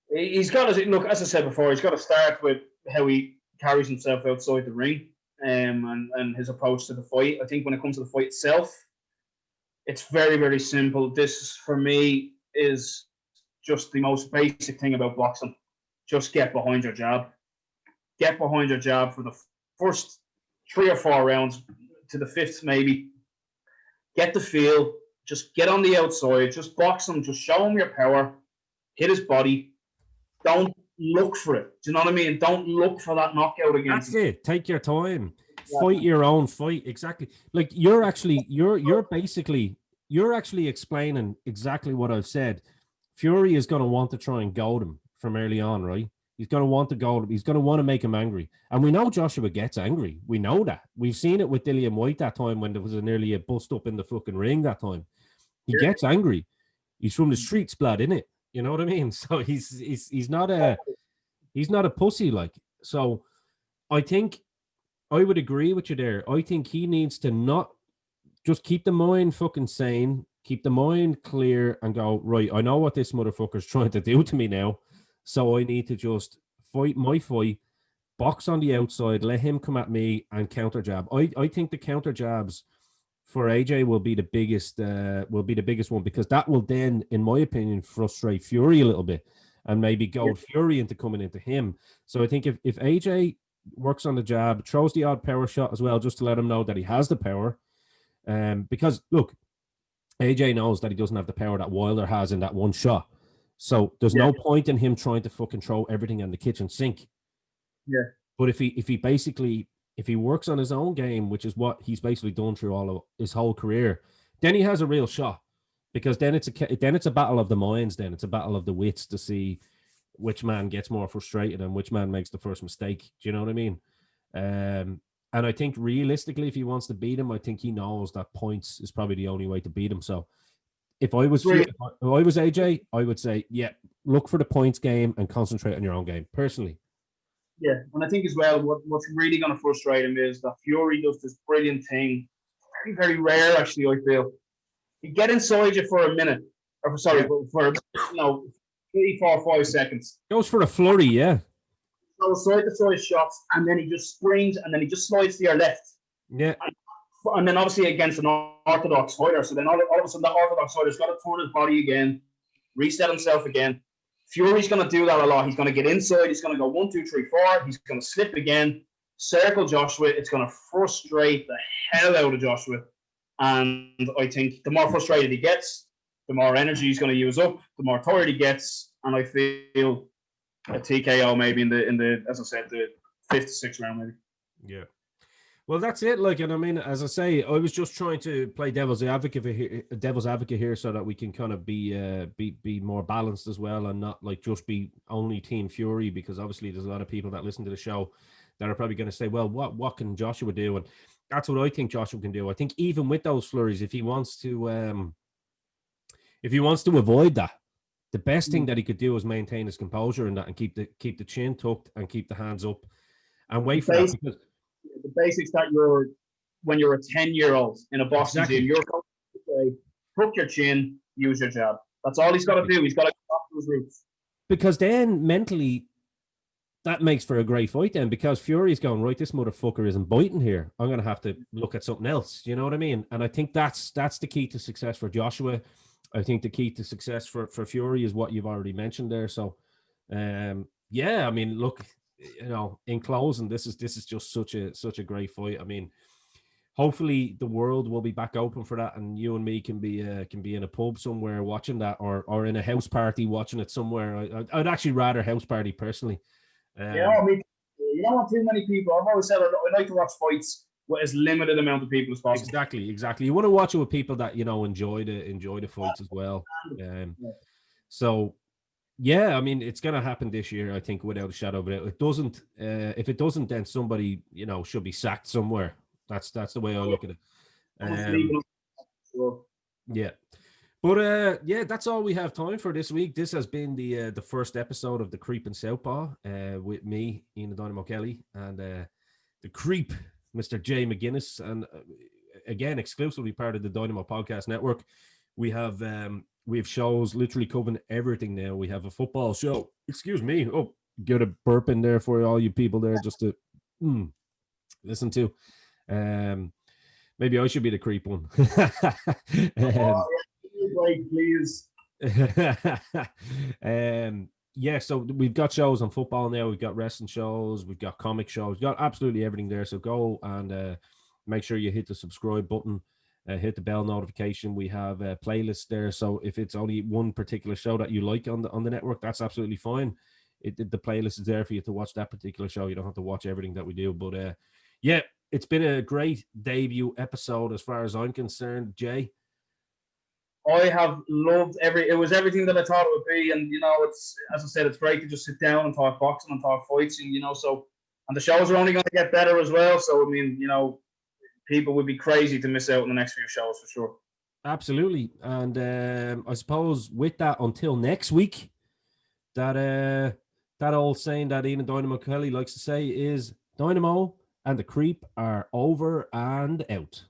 He's got to look, as I said before, he's got to start with how he carries himself outside the ring, and his approach to the fight. I think when it comes to the fight itself, it's very, very simple. This, for me, is just the most basic thing about boxing. Just get behind your jab. Get behind your jab for the first 3 or 4 rounds to the 5th, maybe. Get the feel. Just get on the outside. Just box him. Just show him your power. Hit his body. Don't look for it. Do you know what I mean? Don't look for that knockout against him. That's it. Take your time. Yeah. Fight your own fight. Exactly. Like you're actually explaining exactly what I've said. Fury is going to want to try and goad him from early on, right? He's going to want to goad him. He's going to want to make him angry. And we know Joshua gets angry. We know that. We've seen it with Dillian White that time when there was nearly a bust up in the fucking ring that time. He gets angry. He's from the streets, blood, innit? You know what I mean? So he's not a pussy, like. So I think I would agree with you there. I think he needs to not just keep the mind fucking sane, keep the mind clear, and go, right, I know what this motherfucker's trying to do to me now. So I need to just fight my fight, box on the outside, let him come at me and counter jab. I think the counter jabs for AJ will be the biggest one, because that will then, in my opinion, frustrate Fury a little bit and maybe goad Fury into coming into him. So I think if AJ works on the jab, throws the odd power shot as well, just to let him know that he has the power. Because look, AJ knows that he doesn't have the power that Wilder has in that one shot. So there's no point in him trying to fucking throw everything in the kitchen sink. Yeah. But if he works on his own game, which is what he's basically done through all of his whole career, then he has a real shot. Because then it's a battle of the minds. Then it's a battle of the wits to see which man gets more frustrated and which man makes the first mistake. Do you know what I mean? And I think realistically, if he wants to beat him, I think he knows that points is probably the only way to beat him. So if I was AJ, I would say, look for the points game and concentrate on your own game, personally. Yeah, and I think as well, what's really going to frustrate him is that Fury does this brilliant thing, very, very rare, actually, I feel. You get inside you for a minute, for 3, 4, 5 seconds. Goes for a flurry, yeah. So side-to-side shots, and then he just springs, and then he just slides to your left. Yeah. And then obviously against an orthodox fighter, so then all of a sudden the orthodox fighter's got to turn his body again, reset himself again. Fury's going to do that a lot. He's going to get inside. He's going to go 1, 2, 3, 4. He's going to slip again, circle Joshua. It's going to frustrate the hell out of Joshua. And I think the more frustrated he gets, the more energy he's going to use up, the more tired he gets. And I feel a TKO maybe in the as I said, the 5th, 6th round maybe. Yeah. Well, that's it. Like, and I mean, as I say, I was just trying to play devil's advocate here, so that we can kind of be more balanced as well, and not like just be only Team Fury, because obviously there's a lot of people that listen to the show that are probably going to say, well, what can Joshua do? And that's what I think Joshua can do. I think even with those flurries, if he wants to avoid that, the best thing that he could do is maintain his composure and that, and keep the chin tucked and keep the hands up and wait for that. Because the basics that when you're a 10-year-old in a boxing gym, you're going to say, tuck your chin, use your jab. That's all he's got to do. He's got to go off those roots. Because then mentally, that makes for a great fight then, because Fury's going, right, this motherfucker isn't biting here. I'm going to have to look at something else. You know what I mean? And I think that's the key to success for Joshua. I think the key to success for Fury is what you've already mentioned there. So, yeah, I mean, look, in closing, this is just such a great fight. I mean, hopefully the world will be back open for that, and you and me can be in a pub somewhere watching that, or in a house party watching it somewhere. I'd actually rather house party personally. Yeah, I mean, you don't want too many people. I've always said I like to watch fights with as limited amount of people as possible. Exactly. You want to watch it with people that enjoy the fights as well. So yeah, I mean, it's gonna happen this year, I think, without a shadow of a doubt. It doesn't. If it doesn't, then somebody should be sacked somewhere. That's the way I look at it. Yeah. But yeah, that's all we have time for this week. This has been the first episode of the Creep and Southpaw with me, Ian Dynamo Kelly, and the Creep, Mr. Jay McGuinness, and again, exclusively part of the Dynamo Podcast Network. We have shows literally covering everything now. We have a football show. Excuse me. Oh, get a burp in there for all you people there just to listen to. Maybe I should be the creep one. Please. Yeah, so we've got shows on football now. We've got wrestling shows. We've got comic shows. We've got absolutely everything there. So go and make sure you hit the subscribe button. Hit the bell notification. We have a playlist there. So if it's only one particular show that you like on the network, that's absolutely fine. The playlist is there for you to watch that particular show. You don't have to watch everything that we do. But yeah, it's been a great debut episode as far as I'm concerned, Jay. I have loved it was everything that I thought it would be, and it's, as I said, it's great to just sit down and talk boxing and talk fights, and and the shows are only going to get better as well. So I mean, people would be crazy to miss out on the next few shows for sure. Absolutely, and I suppose with that, until next week, that old saying that Ian Dynamo Kelly likes to say is Dynamo and the Creep are over and out.